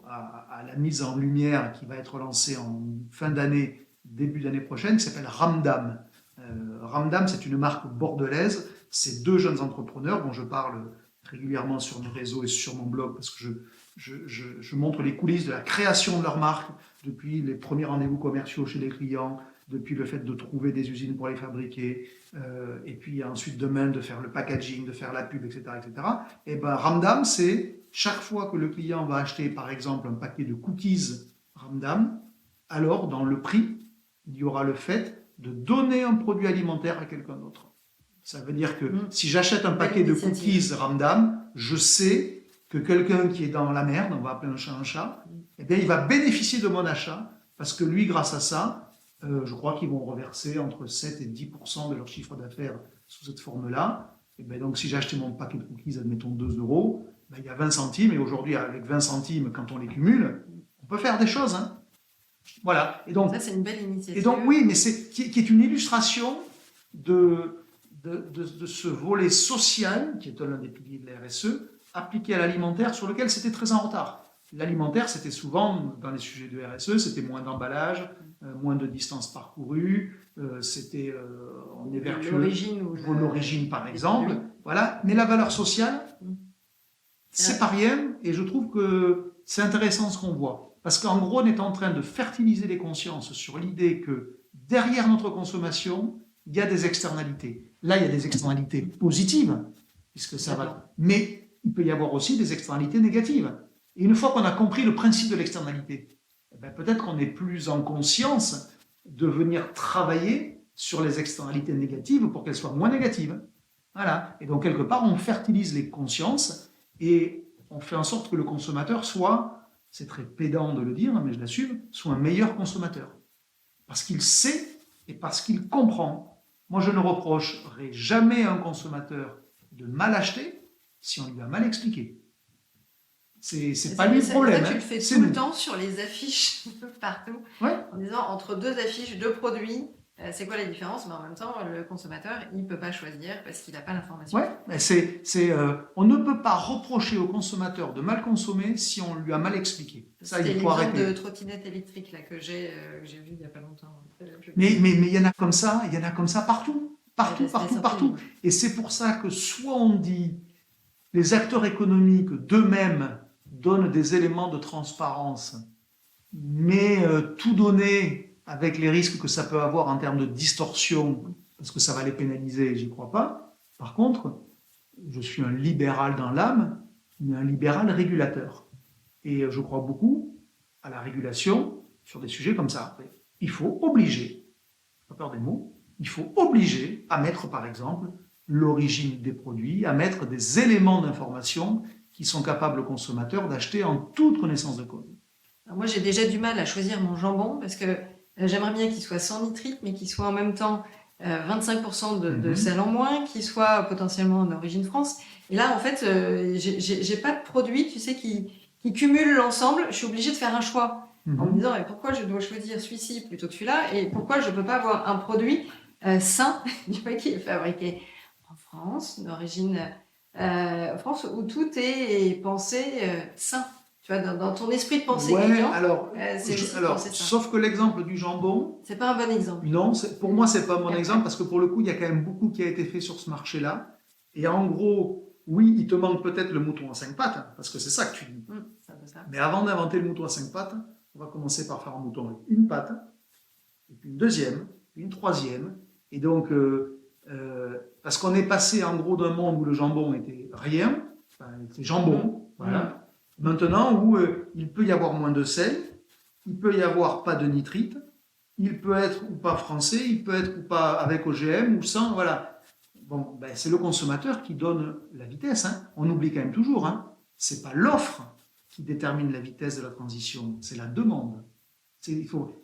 [SPEAKER 2] à la mise en lumière qui va être lancée en fin d'année, début d'année prochaine, qui s'appelle Ramdam. Ramdam, c'est une marque bordelaise. C'est deux jeunes entrepreneurs dont je parle régulièrement sur mes réseaux et sur mon blog parce que je montre les coulisses de la création de leur marque depuis les premiers rendez-vous commerciaux chez les clients, depuis le fait de trouver des usines pour les fabriquer, et puis ensuite demain de faire le packaging, de faire la pub, etc. etc. Et Ramdam, c'est chaque fois que le client va acheter par exemple un paquet de cookies Ramdam, alors dans le prix, il y aura le fait de donner un produit alimentaire à quelqu'un d'autre. Ça veut dire que si j'achète un paquet de cookies Ramdam, je sais que quelqu'un qui est dans la merde, on va appeler un chat, eh bien, il va bénéficier de mon achat parce que lui, grâce à ça, je crois qu'ils vont reverser entre 7 et 10% de leur chiffre d'affaires sous cette forme-là. Et bien, donc, si j'ai acheté mon paquet de cookies, admettons 2 €, il y a 20 centimes. Et aujourd'hui, avec 20 centimes, quand on les cumule, on peut faire des choses. Voilà. Et donc,
[SPEAKER 1] ça, c'est une belle initiative.
[SPEAKER 2] Et donc, oui, mais qui est une illustration de ce volet social, qui est l'un des piliers de la RSE, appliqué à l'alimentaire, sur lequel c'était très en retard. L'alimentaire, c'était souvent, dans les sujets de RSE, c'était moins d'emballage, moins de distance parcourue, on est vertueux pour l'origine, par exemple. Voilà. Mais la valeur sociale, c'est pas rien, et je trouve que c'est intéressant ce qu'on voit. Parce qu'en gros, on est en train de fertiliser les consciences sur l'idée que derrière notre consommation, il y a des externalités. Là, il y a des externalités positives, puisque ça va. Mais il peut y avoir aussi des externalités négatives. Et une fois qu'on a compris le principe de l'externalité, peut-être qu'on est plus en conscience de venir travailler sur les externalités négatives pour qu'elles soient moins négatives. Voilà. Et donc, quelque part, on fertilise les consciences et on fait en sorte que le consommateur soit, c'est très pédant de le dire, mais je l'assume, soit un meilleur consommateur. Parce qu'il sait et parce qu'il comprend. Moi, je ne reprocherai jamais à un consommateur de mal acheter si on lui a mal expliqué. C'est pas lui le problème.
[SPEAKER 1] Ça, tu le fais tout le temps sur les affiches partout, en disant entre deux affiches, deux produits, c'est quoi la différence? Mais en même temps, le consommateur, il ne peut pas choisir parce qu'il n'a pas l'information.
[SPEAKER 2] On ne peut pas reprocher au consommateur de mal consommer si on lui a mal expliqué.
[SPEAKER 1] Ça, il faut arrêter. C'est l'exemple de trottinette électrique là, que j'ai vu il n'y a pas longtemps.
[SPEAKER 2] Mais il y en a comme ça, partout. Partout. Et c'est pour ça que soit on dit les acteurs économiques d'eux-mêmes donnent des éléments de transparence, mais tout donner avec les risques que ça peut avoir en termes de distorsion, parce que ça va les pénaliser, j'y crois pas. Par contre, je suis un libéral dans l'âme, mais un libéral régulateur. Et je crois beaucoup à la régulation sur des sujets comme ça. Il faut obliger, pas peur des mots, il faut obliger à mettre, par exemple, l'origine des produits, à mettre des éléments d'information qui sont capables aux consommateurs d'acheter en toute connaissance de cause.
[SPEAKER 1] Alors moi, j'ai déjà du mal à choisir mon jambon parce que j'aimerais bien qu'il soit sans nitrite, mais qu'il soit en même temps 25% de sel en moins, qu'il soit potentiellement en origine France. Et là, en fait, j'ai pas de produit, tu sais, qui cumule l'ensemble. Je suis obligée de faire un choix en me disant pourquoi je dois choisir celui-ci plutôt que celui-là et pourquoi je peux pas avoir un produit sain, qui est fabriqué en France, d'origine France, où tout est pensé sain. Tu vois, dans ton esprit de pensée client,
[SPEAKER 2] sauf que l'exemple du jambon...
[SPEAKER 1] C'est pas un bon exemple.
[SPEAKER 2] Non, pour moi, c'est pas un bon exemple, parce que pour le coup, il y a quand même beaucoup qui a été fait sur ce marché-là. Et en gros, oui, il te manque peut-être le mouton à 5 pattes, hein, parce que c'est ça que tu dis.
[SPEAKER 1] Ça.
[SPEAKER 2] Mais avant d'inventer le mouton à 5 pattes, on va commencer par faire un mouton avec une patte, et puis une deuxième, puis une troisième. Et donc, parce qu'on est passé en gros d'un monde où le jambon était rien, était jambon, voilà. Maintenant, où il peut y avoir moins de sel, il peut y avoir pas de nitrite, il peut être ou pas français, il peut être ou pas avec OGM ou sans, voilà. Bon, c'est le consommateur qui donne la vitesse. Hein. On oublie quand même toujours, hein. C'est pas l'offre qui détermine la vitesse de la transition, c'est la demande. Il faut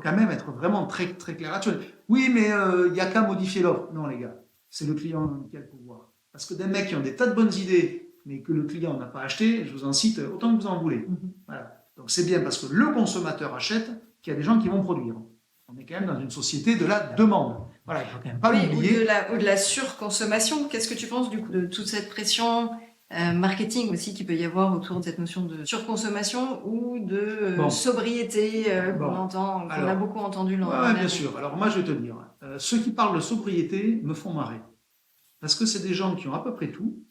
[SPEAKER 2] quand même être vraiment très, très clair là-dessus. Oui, mais il n'y a qu'à modifier l'offre. Non, les gars, c'est le client qui a le pouvoir. Parce que des mecs qui ont des tas de bonnes idées, mais que le client n'a pas acheté, je vous en cite autant que vous en voulez. Voilà. Donc c'est bien parce que le consommateur achète qu'il y a des gens qui vont produire. On est quand même dans une société de la demande. Voilà, il ne faut quand même pas l'oublier.
[SPEAKER 1] Ou de la surconsommation. Qu'est-ce que tu penses du coup de toute cette pression marketing aussi qu'il peut y avoir autour de cette notion de surconsommation ou de sobriété qu'on a beaucoup entendu l'an dernier?
[SPEAKER 2] Bien sûr. Alors moi je vais te dire, ceux qui parlent de sobriété me font marrer. Parce que c'est des gens qui ont à peu près tout,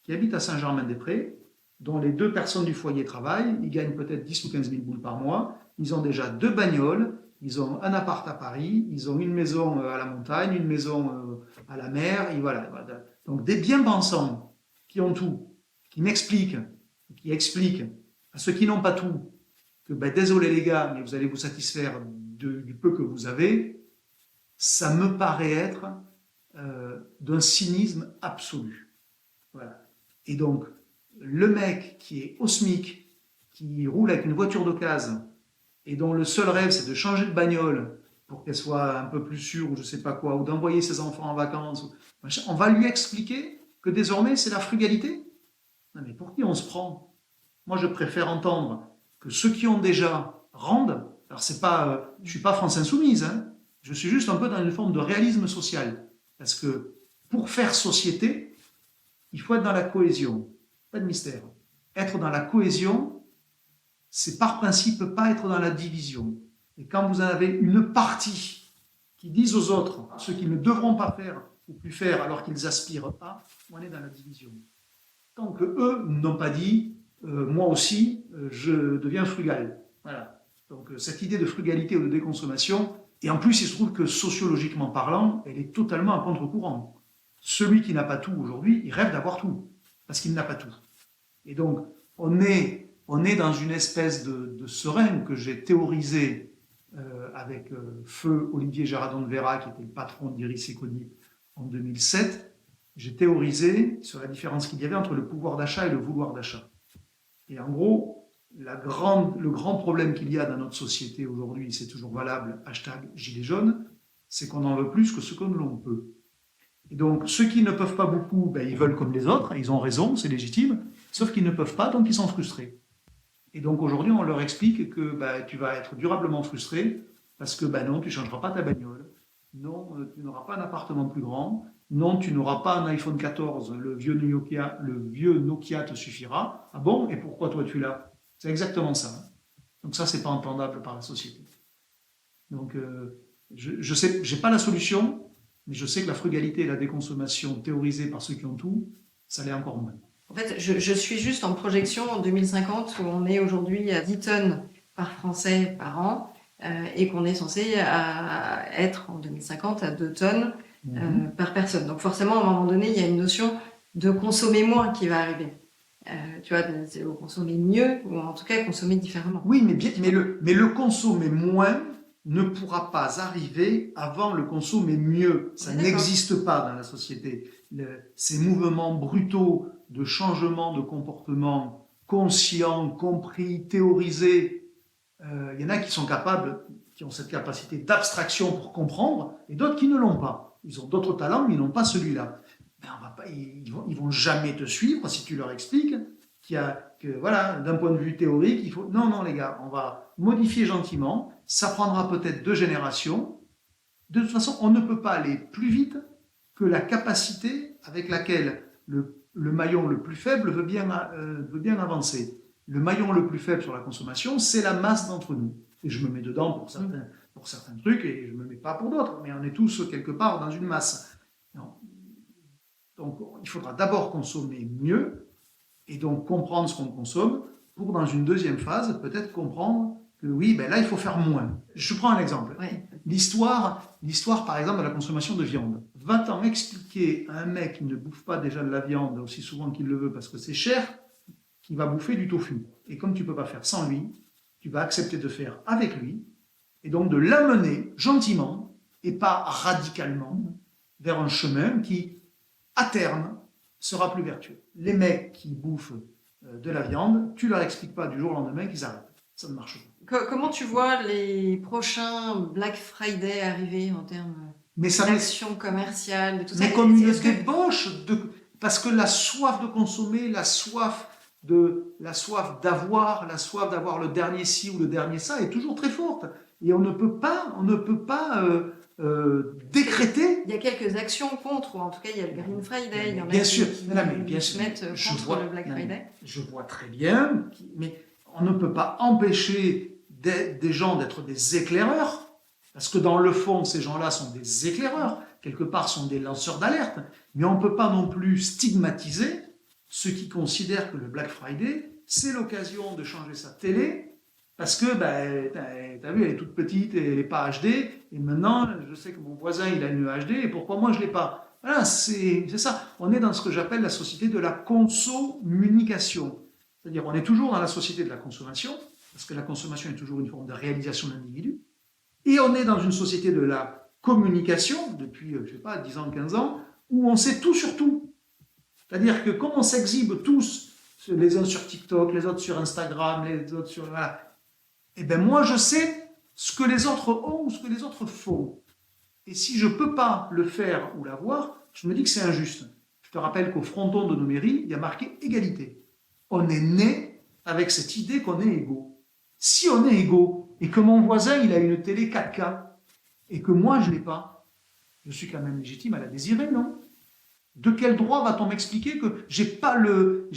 [SPEAKER 2] qui habitent à Saint-Germain-des-Prés, dont les 2 personnes du foyer travaillent, ils gagnent peut-être 10 ou 15 000 boules par mois, ils ont déjà 2 bagnoles, ils ont un appart à Paris, ils ont une maison à la montagne, une maison à la mer, et voilà. Donc des bien pensants qui ont tout, qui m'expliquent, qui expliquent à ceux qui n'ont pas tout, que désolé les gars, mais vous allez vous satisfaire du peu que vous avez, ça me paraît être d'un cynisme absolu. Voilà. Et donc, le mec qui est au SMIC, qui roule avec une voiture d'occasion et dont le seul rêve c'est de changer de bagnole pour qu'elle soit un peu plus sûre ou je sais pas quoi, ou d'envoyer ses enfants en vacances, on va lui expliquer que désormais c'est la frugalité. Non mais pour qui on se prend? Moi je préfère entendre que ceux qui ont déjà rendent. Alors c'est pas, je suis pas France Insoumise, hein, je suis juste un peu dans une forme de réalisme social. Parce que pour faire société, il faut être dans la cohésion. Pas de mystère. Être dans la cohésion, c'est par principe pas être dans la division. Et quand vous en avez une partie qui disent aux autres ce qu'ils ne devront pas faire ou plus faire alors qu'ils aspirent à, on est dans la division. Tant que eux n'ont pas dit moi aussi, je deviens frugal. Voilà. Donc cette idée de frugalité ou de déconsommation, et en plus il se trouve que sociologiquement parlant, elle est totalement à contre-courant. Celui qui n'a pas tout aujourd'hui, il rêve d'avoir tout, parce qu'il n'a pas tout. Et donc on est dans une espèce de seringue que j'ai théorisé avec feu Olivier Géradon de Vera, qui était le patron d'Iris Ecodip en 2007. J'ai théorisé sur la différence qu'il y avait entre le pouvoir d'achat et le vouloir d'achat. Et en gros, le grand problème qu'il y a dans notre société aujourd'hui, c'est toujours valable, #Gilets jaunes, c'est qu'on en veut plus que ce que l'on peut. Et donc, ceux qui ne peuvent pas beaucoup, ben, ils veulent comme les autres, ils ont raison, c'est légitime, sauf qu'ils ne peuvent pas, donc ils sont frustrés. Et donc aujourd'hui, on leur explique que ben, tu vas être durablement frustré, parce que ben, non, tu ne changeras pas ta bagnole, non, tu n'auras pas un appartement plus grand, non, tu n'auras pas un iPhone 14, le vieux Nokia te suffira. Ah bon? Et pourquoi toi tu l'as? C'est exactement ça. Donc ça, c'est pas entendable par la société. Donc je sais, j'ai pas la solution, mais je sais que la frugalité et la déconsommation théorisée par ceux qui ont tout, ça l'est encore moins.
[SPEAKER 1] En fait, je suis juste en projection en 2050 où on est aujourd'hui à 10 tonnes par Français par an et qu'on est censé être en 2050 à 2 tonnes par personne. Donc forcément, à un moment donné, il y a une notion de consommer moins qui va arriver. Tu vois, c'est consommer mieux ou en tout cas consommer différemment.
[SPEAKER 2] Oui, mais le consommer moins ne pourra pas arriver avant le consommer mieux. Ça n'existe pas dans la société. Ces mouvements brutaux de changement de comportement conscient, compris, théorisé, il y en a qui sont capables, qui ont cette capacité d'abstraction pour comprendre, et d'autres qui ne l'ont pas. Ils ont d'autres talents, mais ils n'ont pas celui-là. Ben ils vont jamais te suivre si tu leur expliques que voilà, d'un point de vue théorique, il faut... Non, les gars, on va modifier gentiment, ça prendra peut-être 2 générations. De toute façon, on ne peut pas aller plus vite que la capacité avec laquelle le maillon le plus faible veut bien avancer. Le maillon le plus faible sur la consommation, c'est la masse d'entre nous. Et je me mets dedans pour certains trucs, et je ne me mets pas pour d'autres, mais on est tous quelque part dans une masse. Non. Donc, il faudra d'abord consommer mieux, et donc comprendre ce qu'on consomme, pour dans une deuxième phase, peut-être comprendre que oui, ben là, il faut faire moins. Je prends un exemple.
[SPEAKER 1] Ouais.
[SPEAKER 2] L'histoire, par exemple, de la consommation de viande. Va-t-en expliquer à un mec qui ne bouffe pas déjà de la viande aussi souvent qu'il le veut parce que c'est cher, qu'il va bouffer du tofu. Et comme tu ne peux pas faire sans lui, tu vas accepter de faire avec lui, et donc de l'amener gentiment, et pas radicalement, vers un chemin qui, à terme, sera plus vertueux. Les mecs qui bouffent de la viande, tu leur expliques pas du jour au lendemain qu'ils arrêtent. Ça ne marche pas.
[SPEAKER 1] Comment tu vois les prochains Black Friday arriver en termes d'action commerciale, de tout ça?
[SPEAKER 2] Mais comme une débauche, parce que la soif de consommer, la soif d'avoir le dernier ci ou le dernier ça est toujours très forte. Et on ne peut pas décréter.
[SPEAKER 1] Il y a quelques actions contre, ou en tout cas il y a le Green Friday, il y en a
[SPEAKER 2] bien sûr,
[SPEAKER 1] qui se mettent contre le Black Friday.
[SPEAKER 2] Je vois très bien, mais on ne peut pas empêcher des gens d'être des éclaireurs, parce que dans le fond, ces gens-là sont des éclaireurs, quelque part sont des lanceurs d'alerte, mais on ne peut pas non plus stigmatiser ceux qui considèrent que le Black Friday, c'est l'occasion de changer sa télé, parce que, t'as vu, elle est toute petite et elle n'est pas HD, et maintenant, je sais que mon voisin, il a une HD, et pourquoi moi, je ne l'ai pas? Voilà, c'est ça. On est dans ce que j'appelle la société de la consommunication. C'est-à-dire, on est toujours dans la société de la consommation, parce que la consommation est toujours une forme de réalisation de l'individu, et on est dans une société de la communication, depuis, 10 ans, 15 ans, où on sait tout sur tout. C'est-à-dire que comme on s'exhibe tous, les uns sur TikTok, les autres sur Instagram, les autres sur... Voilà, eh bien moi je sais ce que les autres ont ou ce que les autres font. Et si je ne peux pas le faire ou l'avoir, je me dis que c'est injuste. Je te rappelle qu'au fronton de nos mairies, il y a marqué égalité. On est né avec cette idée qu'on est égaux. Si on est égaux et que mon voisin il a une télé 4K et que moi je ne l'ai pas, je suis quand même légitime à la désirer, non? De quel droit va-t-on m'expliquer que j'ai pas le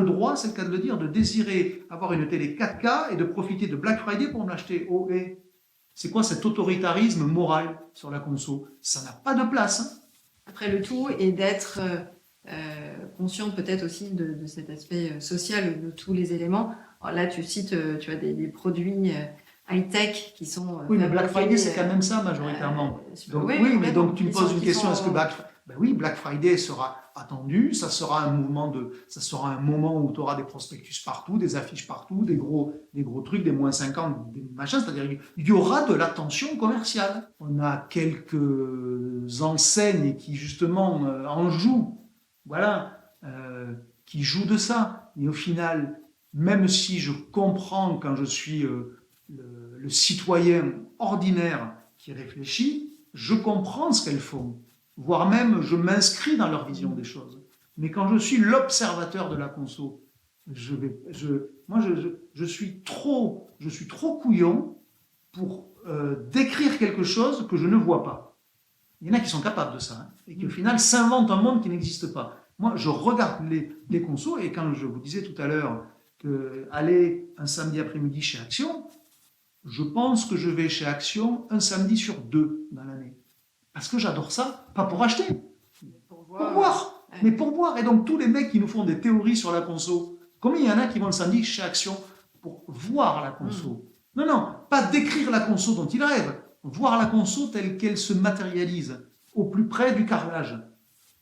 [SPEAKER 2] droit, c'est le cas de le dire, de désirer avoir une télé 4K et de profiter de Black Friday pour me l'acheter? Oh, c'est quoi cet autoritarisme moral sur la conso? Ça n'a pas de place. Hein.
[SPEAKER 1] Après, le tout est d'être conscient peut-être aussi de cet aspect social de tous les éléments. Alors là, tu cites, tu as des produits high-tech qui sont...
[SPEAKER 2] oui, mais Black Friday, c'est quand même ça majoritairement. Donc, oui, mais donc tu me poses une question, est-ce que Black Friday sera attendu, ça sera un moment où tu auras des prospectus partout, des affiches partout, des gros trucs, des moins 50, des machins, c'est-à-dire il y aura de la tension commerciale. On a quelques enseignes qui justement en jouent, voilà, qui jouent de ça. Et au final, même si je comprends quand je suis le citoyen ordinaire qui réfléchit, je comprends ce qu'elles font. Voire même, je m'inscris dans leur vision des choses. Mais quand je suis l'observateur de la conso, je suis trop couillon pour décrire quelque chose que je ne vois pas. Il y en a qui sont capables de ça, hein, et qui au final s'inventent un monde qui n'existe pas. Moi, je regarde les consos, et quand je vous disais tout à l'heure qu'aller un samedi après-midi chez Action, je pense que je vais chez Action un samedi sur 2 dans l'année. Parce que j'adore ça, pas pour acheter, pour boire. Mais pour boire. Et donc tous les mecs qui nous font des théories sur la conso, combien il y en a qui vont le samedi chez Action pour voir la conso? Non, pas décrire la conso dont ils rêvent, voir la conso telle qu'elle se matérialise, au plus près du carrelage.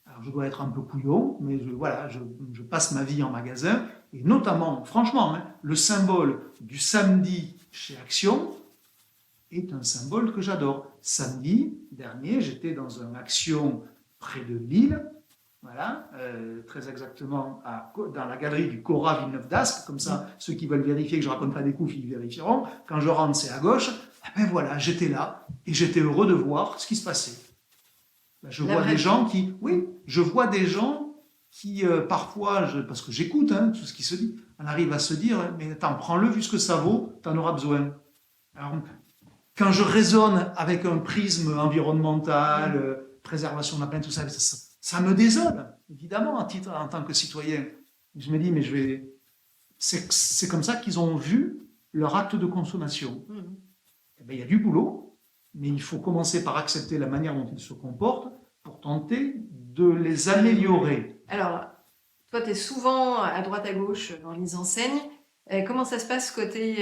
[SPEAKER 2] Alors je dois être un peu couillon, mais je passe ma vie en magasin, et notamment, franchement, le symbole du samedi chez Action est un symbole que j'adore. Samedi dernier, j'étais dans une Action près de Lille, voilà, très exactement dans la galerie du Cora Villeneuve d'Ascq, comme ça, ceux qui veulent vérifier que je ne raconte pas des coups, ils vérifieront. Quand je rentre, c'est à gauche. Ben voilà, j'étais là et j'étais heureux de voir ce qui se passait. Ben, je vois des gens qui parfois, parce que j'écoute tout ce qui se dit, on arrive à se dire, mais attends, prends-le vu ce que ça vaut, tu en auras besoin. Alors, quand je raisonne avec un prisme environnemental, préservation de la planète, tout ça, ça me désole, évidemment, en tant que citoyen. Je me dis, mais c'est comme ça qu'ils ont vu leur acte de consommation. Eh bien, il y a du boulot, mais il faut commencer par accepter la manière dont ils se comportent pour tenter de les améliorer.
[SPEAKER 1] Alors, toi, tu es souvent à droite à gauche dans les enseignes. Comment ça se passe côté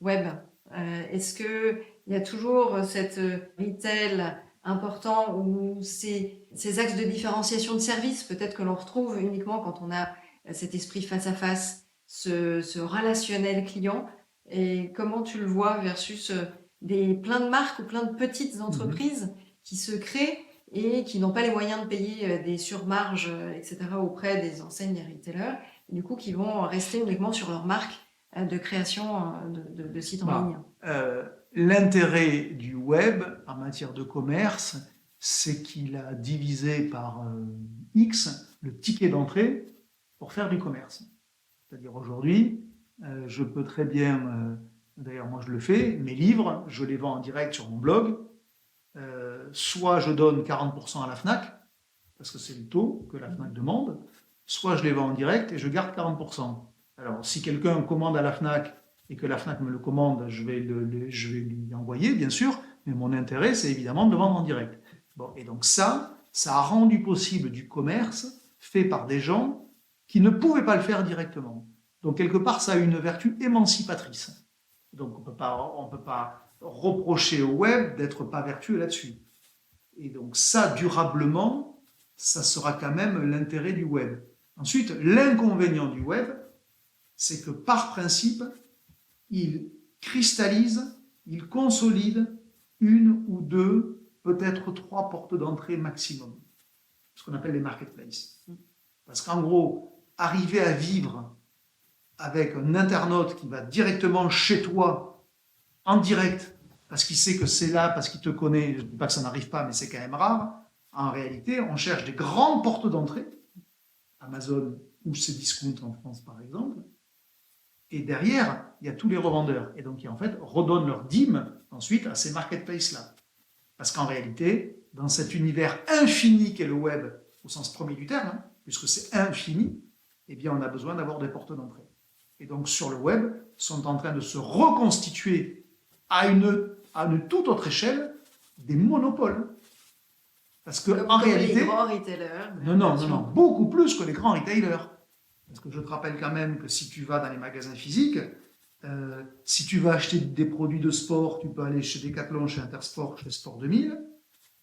[SPEAKER 1] web? Est-ce qu'il y a toujours cette retail important où ces axes de différenciation de services, peut-être que l'on retrouve uniquement quand on a cet esprit face à face, ce relationnel client, et comment tu le vois versus plein de marques ou plein de petites entreprises qui se créent et qui n'ont pas les moyens de payer des surmarges, etc. auprès des enseignes et retailers, et du coup qui vont rester uniquement sur leur marque de création de sites en ligne.
[SPEAKER 2] L'intérêt du web en matière de commerce, c'est qu'il a divisé par X le ticket d'entrée pour faire du commerce. C'est-à-dire aujourd'hui, je peux très bien, d'ailleurs moi je le fais, mes livres, je les vends en direct sur mon blog, soit je donne 40% à la FNAC, parce que c'est le taux que la FNAC demande, soit je les vends en direct et je garde 40%. Alors si quelqu'un commande à la FNAC et que la FNAC me le commande, je vais lui envoyer, bien sûr, mais mon intérêt, c'est évidemment de le vendre en direct. Bon, et donc ça a rendu possible du commerce fait par des gens qui ne pouvaient pas le faire directement. Donc quelque part, ça a une vertu émancipatrice. Donc on peut pas reprocher au web d'être pas vertueux là-dessus. Et donc ça, durablement, ça sera quand même l'intérêt du web. Ensuite, l'inconvénient du web, c'est que par principe, il cristallise, il consolide une ou deux, peut-être 3 portes d'entrée maximum. Ce qu'on appelle les marketplaces. Parce qu'en gros, arriver à vivre avec un internaute qui va directement chez toi, en direct, parce qu'il sait que c'est là, parce qu'il te connaît, je ne dis pas que ça n'arrive pas, mais c'est quand même rare, en réalité, on cherche des grandes portes d'entrée, Amazon ou Cdiscount en France par exemple, et derrière, il y a tous les revendeurs, et donc qui en fait redonnent leur dîme ensuite à ces marketplaces-là. Parce qu'en réalité, dans cet univers infini qu'est le web, au sens premier du terme, puisque c'est infini, eh bien, on a besoin d'avoir des portes d'entrée. Et donc, sur le web, sont en train de se reconstituer à une toute autre échelle des monopoles. Parce qu'en réalité...
[SPEAKER 1] les grands retailers.
[SPEAKER 2] Non, beaucoup plus que les grands retailers. Parce que je te rappelle quand même que si tu vas dans les magasins physiques, si tu vas acheter des produits de sport, tu peux aller chez Decathlon, chez Intersport, chez Sport 2000,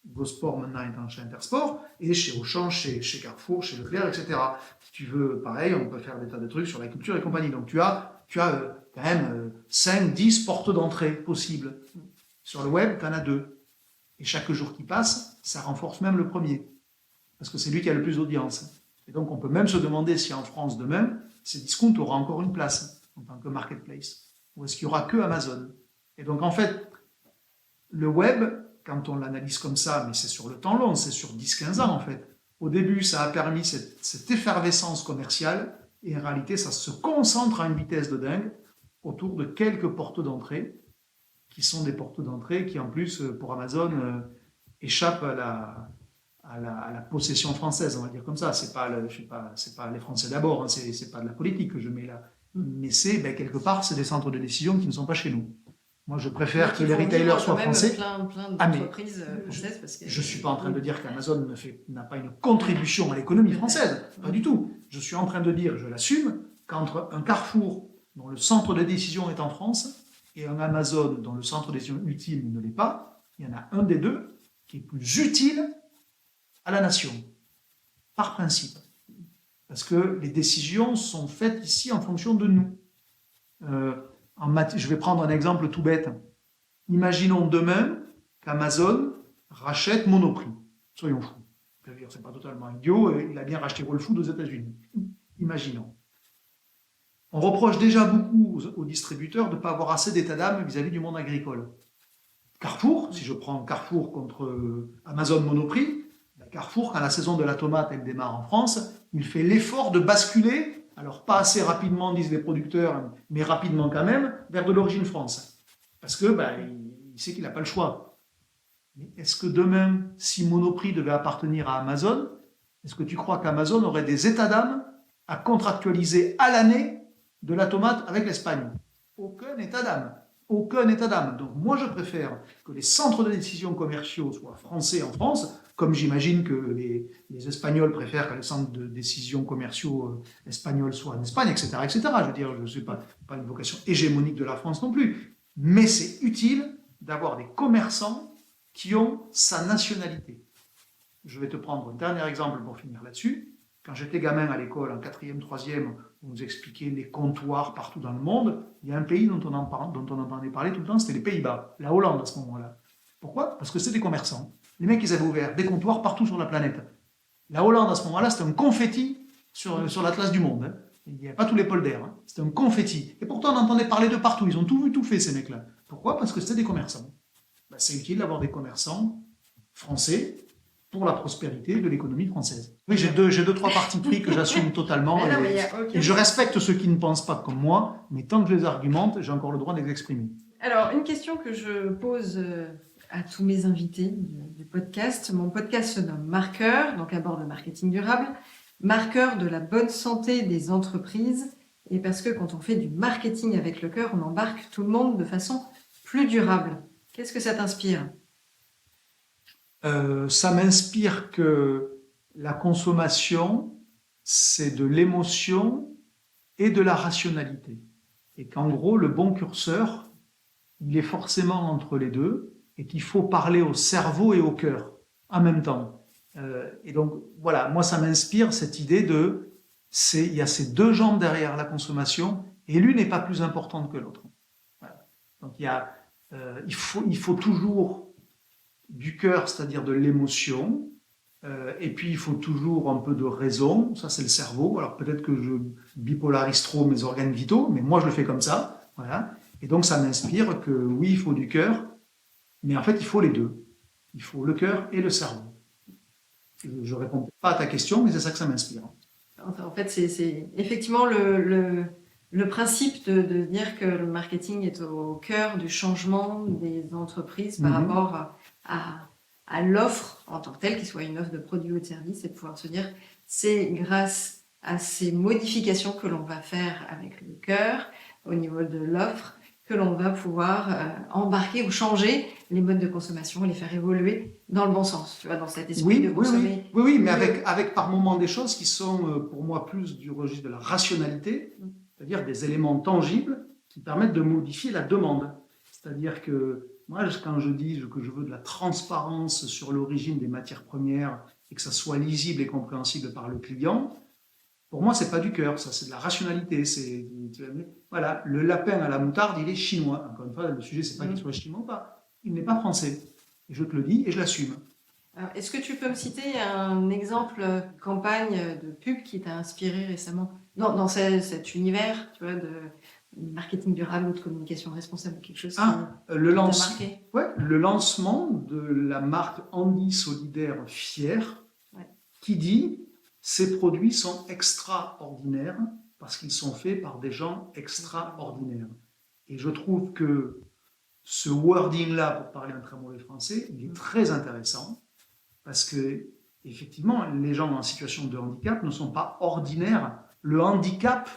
[SPEAKER 2] GoSport maintenant étant chez Intersport, et chez Auchan, chez Carrefour, chez Leclerc, etc. Si tu veux, pareil, on peut faire des tas de trucs sur la culture et compagnie. Donc tu as quand même 5, 10 portes d'entrée possibles. Sur le web, tu en as 2. Et chaque jour qui passe, ça renforce même le premier. Parce que c'est lui qui a le plus d'audience. Et donc on peut même se demander si en France demain, Cdiscount aura encore une place en tant que marketplace. Ou est-ce qu'il n'y aura que Amazon? Et donc en fait, le web, quand on l'analyse comme ça, mais c'est sur le temps long, c'est sur 10-15 ans en fait. Au début, ça a permis cette effervescence commerciale, et en réalité, ça se concentre à une vitesse de dingue autour de quelques portes d'entrée, qui sont des portes d'entrée qui, en plus, pour Amazon, échappent à la possession française, on va dire comme ça. C'est pas les Français d'abord, hein, c'est pas de la politique que je mets là. Mais quelque part, c'est des centres de décision qui ne sont pas chez nous. Moi, je préfère que les retailers soient français.
[SPEAKER 1] Plein d'entreprises françaises. Parce que...
[SPEAKER 2] Je ne suis pas en train de dire qu'Amazon n'a pas une contribution à l'économie française. Pas du tout. Je suis en train de dire, je l'assume, qu'entre un Carrefour dont le centre de décision est en France et un Amazon dont le centre de décision ultime ne l'est pas, il y en a un des deux qui est plus utile à la nation, par principe. Parce que les décisions sont faites ici en fonction de nous. Je vais prendre un exemple tout bête. Imaginons demain qu'Amazon rachète Monoprix. Soyons fous. C'est pas totalement idiot. Il a bien racheté Whole Foods aux États-Unis. Imaginons. On reproche déjà beaucoup aux distributeurs de ne pas avoir assez d'état d'âme vis-à-vis du monde agricole. Carrefour, si je prends Carrefour contre Amazon Monoprix, Carrefour, quand la saison de la tomate elle démarre en France, il fait l'effort de basculer, alors pas assez rapidement disent les producteurs, mais rapidement quand même, vers de l'origine France. Parce que il sait qu'il n'a pas le choix. Mais est-ce que demain, si Monoprix devait appartenir à Amazon, est-ce que tu crois qu'Amazon aurait des états d'âme à contractualiser à l'année de la tomate avec l'Espagne? Aucun état d'âme. Aucun état d'âme. Donc moi, je préfère que les centres de décision commerciaux soient français en France, comme j'imagine que les Espagnols préfèrent que les centres de décision commerciaux espagnols soient en Espagne, etc., etc. Je veux dire, je ne suis pas une vocation hégémonique de la France non plus. Mais c'est utile d'avoir des commerçants qui ont sa nationalité. Je vais te prendre un dernier exemple pour finir là-dessus. Quand j'étais gamin à l'école, en 4e, 3e, on nous expliquait les comptoirs partout dans le monde. Il y a un pays dont on entendait parler tout le temps, c'était les Pays-Bas, la Hollande à ce moment-là. Pourquoi? Parce que c'était des commerçants. Les mecs, ils avaient ouvert des comptoirs partout sur la planète. La Hollande, à ce moment-là, c'était un confetti sur l'atlas du monde. Hein. Il n'y avait pas tous les polders. Hein. C'était un confetti. Et pourtant, on entendait parler de partout. Ils ont tout vu, tout fait, ces mecs-là. Pourquoi? Parce que c'était des commerçants. C'est utile d'avoir des commerçants français pour la prospérité de l'économie française. Oui, j'ai deux, trois partis pris que j'assume totalement. Et je respecte ceux qui ne pensent pas comme moi, mais tant que je les argumente, j'ai encore le droit de les exprimer.
[SPEAKER 1] Alors, une question que je pose à tous mes invités du podcast. Mon podcast se nomme Marqueur, donc aborde le marketing durable. Marqueur de la bonne santé des entreprises. Et parce que quand on fait du marketing avec le cœur, on embarque tout le monde de façon plus durable. Qu'est-ce que ça t'inspire ?
[SPEAKER 2] Ça m'inspire que la consommation, c'est de l'émotion et de la rationalité. Et qu'en gros, le bon curseur, il est forcément entre les deux et qu'il faut parler au cerveau et au cœur en même temps. Et donc, voilà, moi, ça m'inspire cette idée il y a ces deux jambes derrière la consommation et l'une n'est pas plus importante que l'autre. Voilà. Donc, il faut toujours du cœur, c'est-à-dire de l'émotion, et puis il faut toujours un peu de raison, ça c'est le cerveau, alors peut-être que je bipolarise trop mes organes vitaux, mais moi je le fais comme ça, voilà, et donc ça m'inspire que oui, il faut du cœur, mais en fait il faut les deux, il faut le cœur et le cerveau. Je ne réponds pas à ta question, mais c'est ça que ça m'inspire.
[SPEAKER 1] En fait, c'est effectivement le principe de dire que le marketing est au cœur du changement des entreprises par rapport à l'offre en tant que telle, qu'il soit une offre de produit ou de service, et de pouvoir se dire, c'est grâce à ces modifications que l'on va faire avec le cœur au niveau de l'offre que l'on va pouvoir embarquer ou changer les modes de consommation et les faire évoluer dans le bon sens, tu vois, dans cet esprit de consommer.
[SPEAKER 2] Oui, mais avec par moments des choses qui sont pour moi plus du registre de la rationalité, c'est-à-dire des éléments tangibles qui permettent de modifier la demande. C'est-à-dire que moi, quand je dis que je veux de la transparence sur l'origine des matières premières et que ça soit lisible et compréhensible par le client, pour moi, c'est pas du cœur, ça, c'est de la rationalité. Voilà, le lapin à la moutarde, il est chinois. Encore une fois, le sujet, c'est pas qu'il soit chinois ou pas. Il n'est pas français. Et je te le dis et je l'assume.
[SPEAKER 1] Alors, est-ce que tu peux me citer un exemple campagne de pub qui t'a inspiré récemment dans cet univers, tu vois, de marketing durable ou de communication responsable, quelque chose qui t'a marqué?
[SPEAKER 2] Le lancement de la marque Andy Solidaire Fier, qui dit ces produits sont extraordinaires parce qu'ils sont faits par des gens extraordinaires. Et je trouve que ce wording-là, pour parler un très mauvais français, il est très intéressant parce que, effectivement, les gens en situation de handicap ne sont pas ordinaires. Le handicap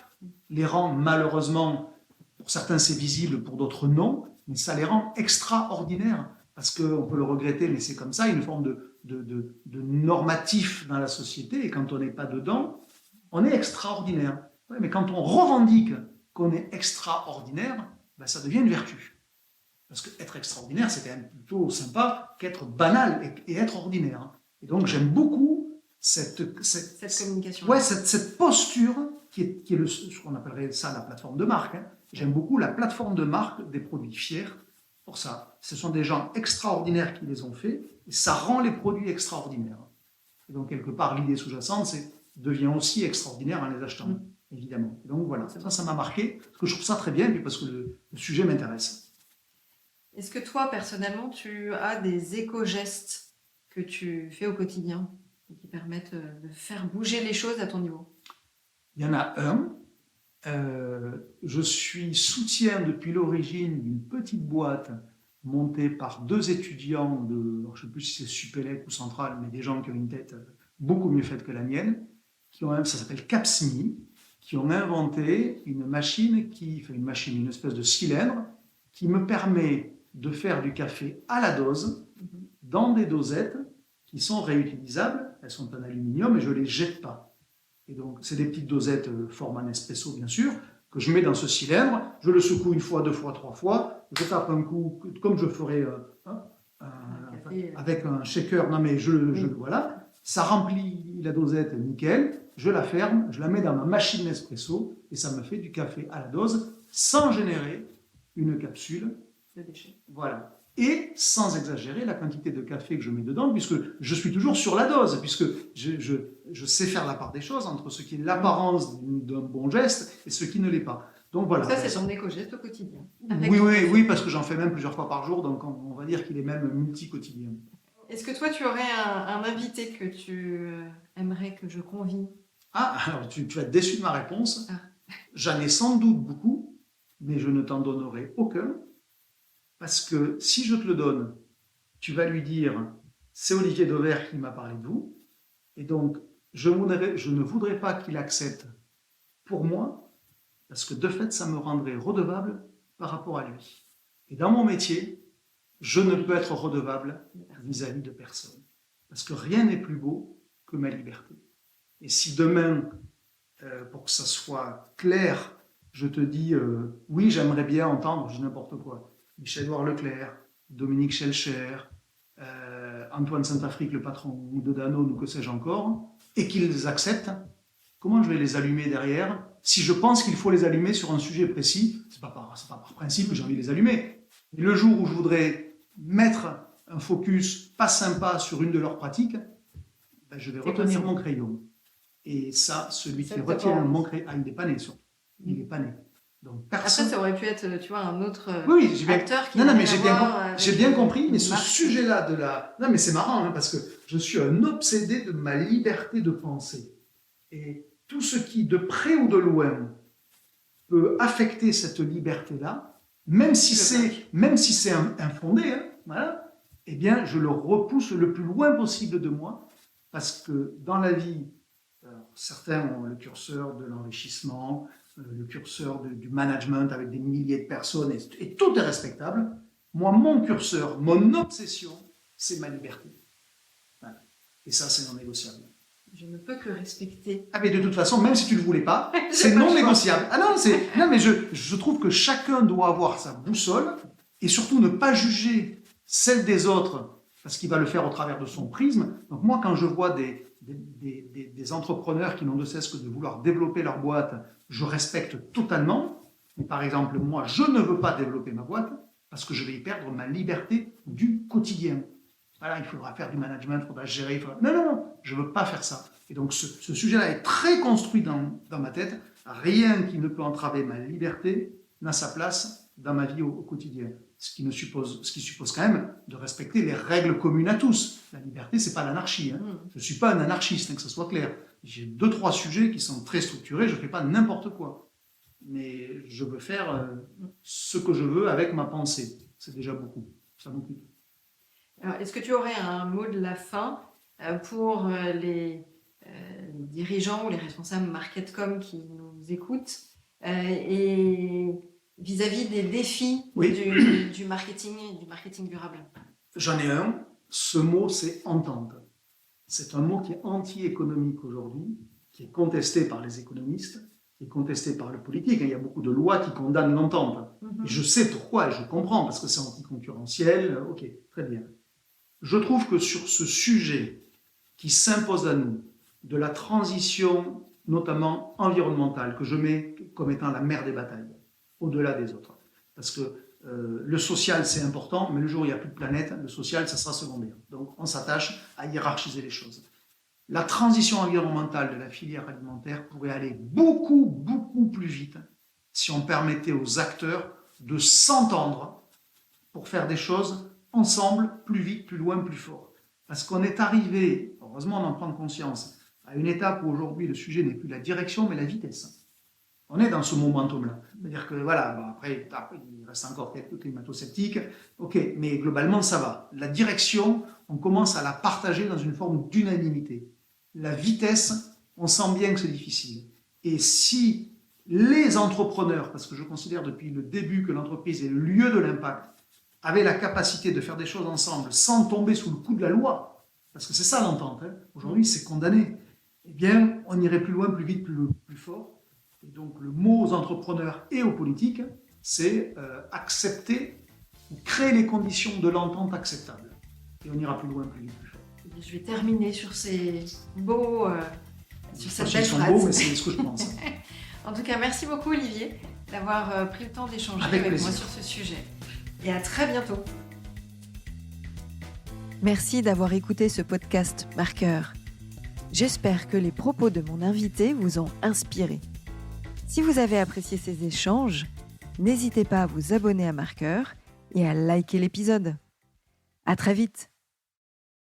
[SPEAKER 2] les rend malheureusement, pour certains c'est visible, pour d'autres non, mais ça les rend extraordinaires parce qu'on peut le regretter, mais c'est comme ça, une forme de normatif dans la société, et quand on n'est pas dedans, on est extraordinaire. Ouais, mais quand on revendique qu'on est extraordinaire, ben ça devient une vertu. Parce qu'être extraordinaire, c'est quand même plutôt sympa qu'être banal et être ordinaire. Et donc j'aime beaucoup cette
[SPEAKER 1] communication.
[SPEAKER 2] Ouais, cette posture qui est ce qu'on appellerait ça la plateforme de marque. J'aime beaucoup la plateforme de marque des produits fiers pour ça. Ce sont des gens extraordinaires qui les ont faits, et ça rend les produits extraordinaires. Et donc, quelque part, l'idée sous-jacente, c'est devient aussi extraordinaire en les achetant, évidemment. Et donc, voilà, ça m'a marqué, parce que je trouve ça très bien, et puis parce que le sujet m'intéresse.
[SPEAKER 1] Est-ce que toi, personnellement, tu as des éco-gestes que tu fais au quotidien et qui permettent de faire bouger les choses à ton niveau?
[SPEAKER 2] Il y en a un. Je suis soutien depuis l'origine d'une petite boîte montée par 2 étudiants de, je ne sais plus si c'est Supélec ou Centrale, mais des gens qui ont une tête beaucoup mieux faite que la mienne, ça s'appelle Capsmi, qui ont inventé une espèce de cylindre qui me permet de faire du café à la dose dans des dosettes qui sont réutilisables. Elles sont en aluminium et je ne les jette pas. Et donc, c'est des petites dosettes format Nespresso, bien sûr, que je mets dans ce cylindre, je le secoue 1 fois, 2 fois, 3 fois, je tape un coup, comme je ferais avec un shaker, voilà, ça remplit la dosette nickel, je la ferme, je la mets dans ma machine Nespresso, et ça me fait du café à la dose, sans générer une capsule.
[SPEAKER 1] De déchets.
[SPEAKER 2] Voilà. Et sans exagérer la quantité de café que je mets dedans, puisque je suis toujours sur la dose, puisque je sais faire la part des choses entre ce qui est l'apparence d'un bon geste et ce qui ne l'est pas. Donc voilà.
[SPEAKER 1] Ça, c'est ton éco-geste au quotidien.
[SPEAKER 2] Oui, parce que j'en fais même plusieurs fois par jour, donc on va dire qu'il est même multi-quotidien.
[SPEAKER 1] Est-ce que toi, tu aurais un invité que tu aimerais que je convie?
[SPEAKER 2] Alors tu vas être déçu de ma réponse. J'en ai sans doute beaucoup, mais je ne t'en donnerai aucun. Parce que si je te le donne, tu vas lui dire « c'est Olivier Dauvert qui m'a parlé de vous ». Et donc, je ne voudrais pas qu'il accepte pour moi, parce que de fait, ça me rendrait redevable par rapport à lui. Et dans mon métier, je ne peux être redevable vis-à-vis de personne. Parce que rien n'est plus beau que ma liberté. Et si demain, pour que ça soit clair, je te dis « oui, j'aimerais bien entendre, je dis n'importe quoi ». Michel-Édouard Leclerc, Dominique Schelcher, Antoine Saint-Afrique, le patron de Danone ou que sais-je encore, et qu'ils les acceptent, comment je vais les allumer derrière? Si je pense qu'il faut les allumer sur un sujet précis, c'est pas par principe que j'ai envie de les allumer. Mais le jour où je voudrais mettre un focus pas sympa sur une de leurs pratiques, ben je vais retenir mon crayon. Et ça, celui qui retient mon crayon, il n'est pas né, surtout. Il n'est pas né. Donc, personne...
[SPEAKER 1] Après, ça aurait pu être, tu vois, un autre acteur qui...
[SPEAKER 2] Non, mais j'ai bien compris, mais ce sujet-là de la... Non, mais c'est marrant, parce que je suis un obsédé de ma liberté de penser. Et tout ce qui, de près ou de loin, peut affecter cette liberté-là, même si c'est infondé, voilà, eh bien, je le repousse le plus loin possible de moi, parce que dans la vie, certains ont le curseur de l'enrichissement, le curseur du management avec des milliers de personnes, et tout est respectable. Moi, mon curseur, mon obsession, c'est ma liberté. Voilà. Et ça, c'est non négociable.
[SPEAKER 1] Je ne peux que respecter.
[SPEAKER 2] Ah mais de toute façon, même si tu ne le voulais pas, c'est non négociable. Ah non, mais je trouve que chacun doit avoir sa boussole et surtout ne pas juger celle des autres parce qu'il va le faire au travers de son prisme. Donc moi, quand je vois des entrepreneurs qui n'ont de cesse que de vouloir développer leur boîte, je respecte totalement. Mais par exemple, moi, je ne veux pas développer ma boîte parce que je vais y perdre ma liberté du quotidien. Voilà, il faudra faire du management, il faudra gérer. Non, je ne veux pas faire ça. Et donc ce sujet-là est très construit dans ma tête. Rien qui ne peut entraver ma liberté n'a sa place dans ma vie au quotidien. Ce qui suppose quand même de respecter les règles communes à tous. La liberté, ce n'est pas l'anarchie. Je ne suis pas un anarchiste, que ce soit clair. J'ai 2-3 sujets qui sont très structurés, je ne fais pas n'importe quoi. Mais je veux faire ce que je veux avec ma pensée. C'est déjà beaucoup. Ça m'occupe.
[SPEAKER 1] Alors, est-ce que tu aurais un mot de la fin pour les dirigeants ou les responsables MarketCom qui nous écoutent et vis-à-vis des défis du marketing durable?
[SPEAKER 2] J'en ai un. Ce mot, c'est entente. C'est un mot qui est anti-économique aujourd'hui, qui est contesté par les économistes, qui est contesté par le politique. Il y a beaucoup de lois qui condamnent l'entente. Et je sais pourquoi et je comprends, parce que c'est anticoncurrentiel. Ok, très bien. Je trouve que sur ce sujet qui s'impose à nous, de la transition notamment environnementale, que je mets comme étant la mère des batailles, au-delà des autres. Parce que le social, c'est important, mais le jour où il n'y a plus de planète, le social, ça sera secondaire. Donc on s'attache à hiérarchiser les choses. La transition environnementale de la filière alimentaire pourrait aller beaucoup, beaucoup plus vite si on permettait aux acteurs de s'entendre pour faire des choses ensemble, plus vite, plus loin, plus fort. Parce qu'on est arrivé, heureusement d'en prendre conscience, à une étape où aujourd'hui le sujet n'est plus la direction, mais la vitesse. On est dans ce momentum-là. C'est-à-dire que voilà, bon, après, il reste encore quelques climato-sceptiques, ok, mais globalement ça va. La direction, on commence à la partager dans une forme d'unanimité. La vitesse, on sent bien que c'est difficile. Et si les entrepreneurs, parce que je considère depuis le début que l'entreprise est le lieu de l'impact, avaient la capacité de faire des choses ensemble sans tomber sous le coup de la loi, parce que c'est ça l'entente, aujourd'hui c'est condamné, eh bien on irait plus loin, plus vite, plus fort. Et donc le mot aux entrepreneurs et aux politiques, c'est accepter, créer les conditions de l'entente acceptable. Et on ira plus loin, plus vite, plus fort.
[SPEAKER 1] Je vais terminer sur ces beaux, sur cette belle
[SPEAKER 2] Ils sont
[SPEAKER 1] phrase.
[SPEAKER 2] beaux, mais c'est ce que je pense.
[SPEAKER 1] En tout cas, merci beaucoup Olivier d'avoir pris le temps d'échanger avec moi sur ce sujet. Et à très bientôt. Merci d'avoir écouté ce podcast Marqueur. J'espère que les propos de mon invité vous ont inspiré. Si vous avez apprécié ces échanges, n'hésitez pas à vous abonner à Marqueur et à liker l'épisode. À très vite.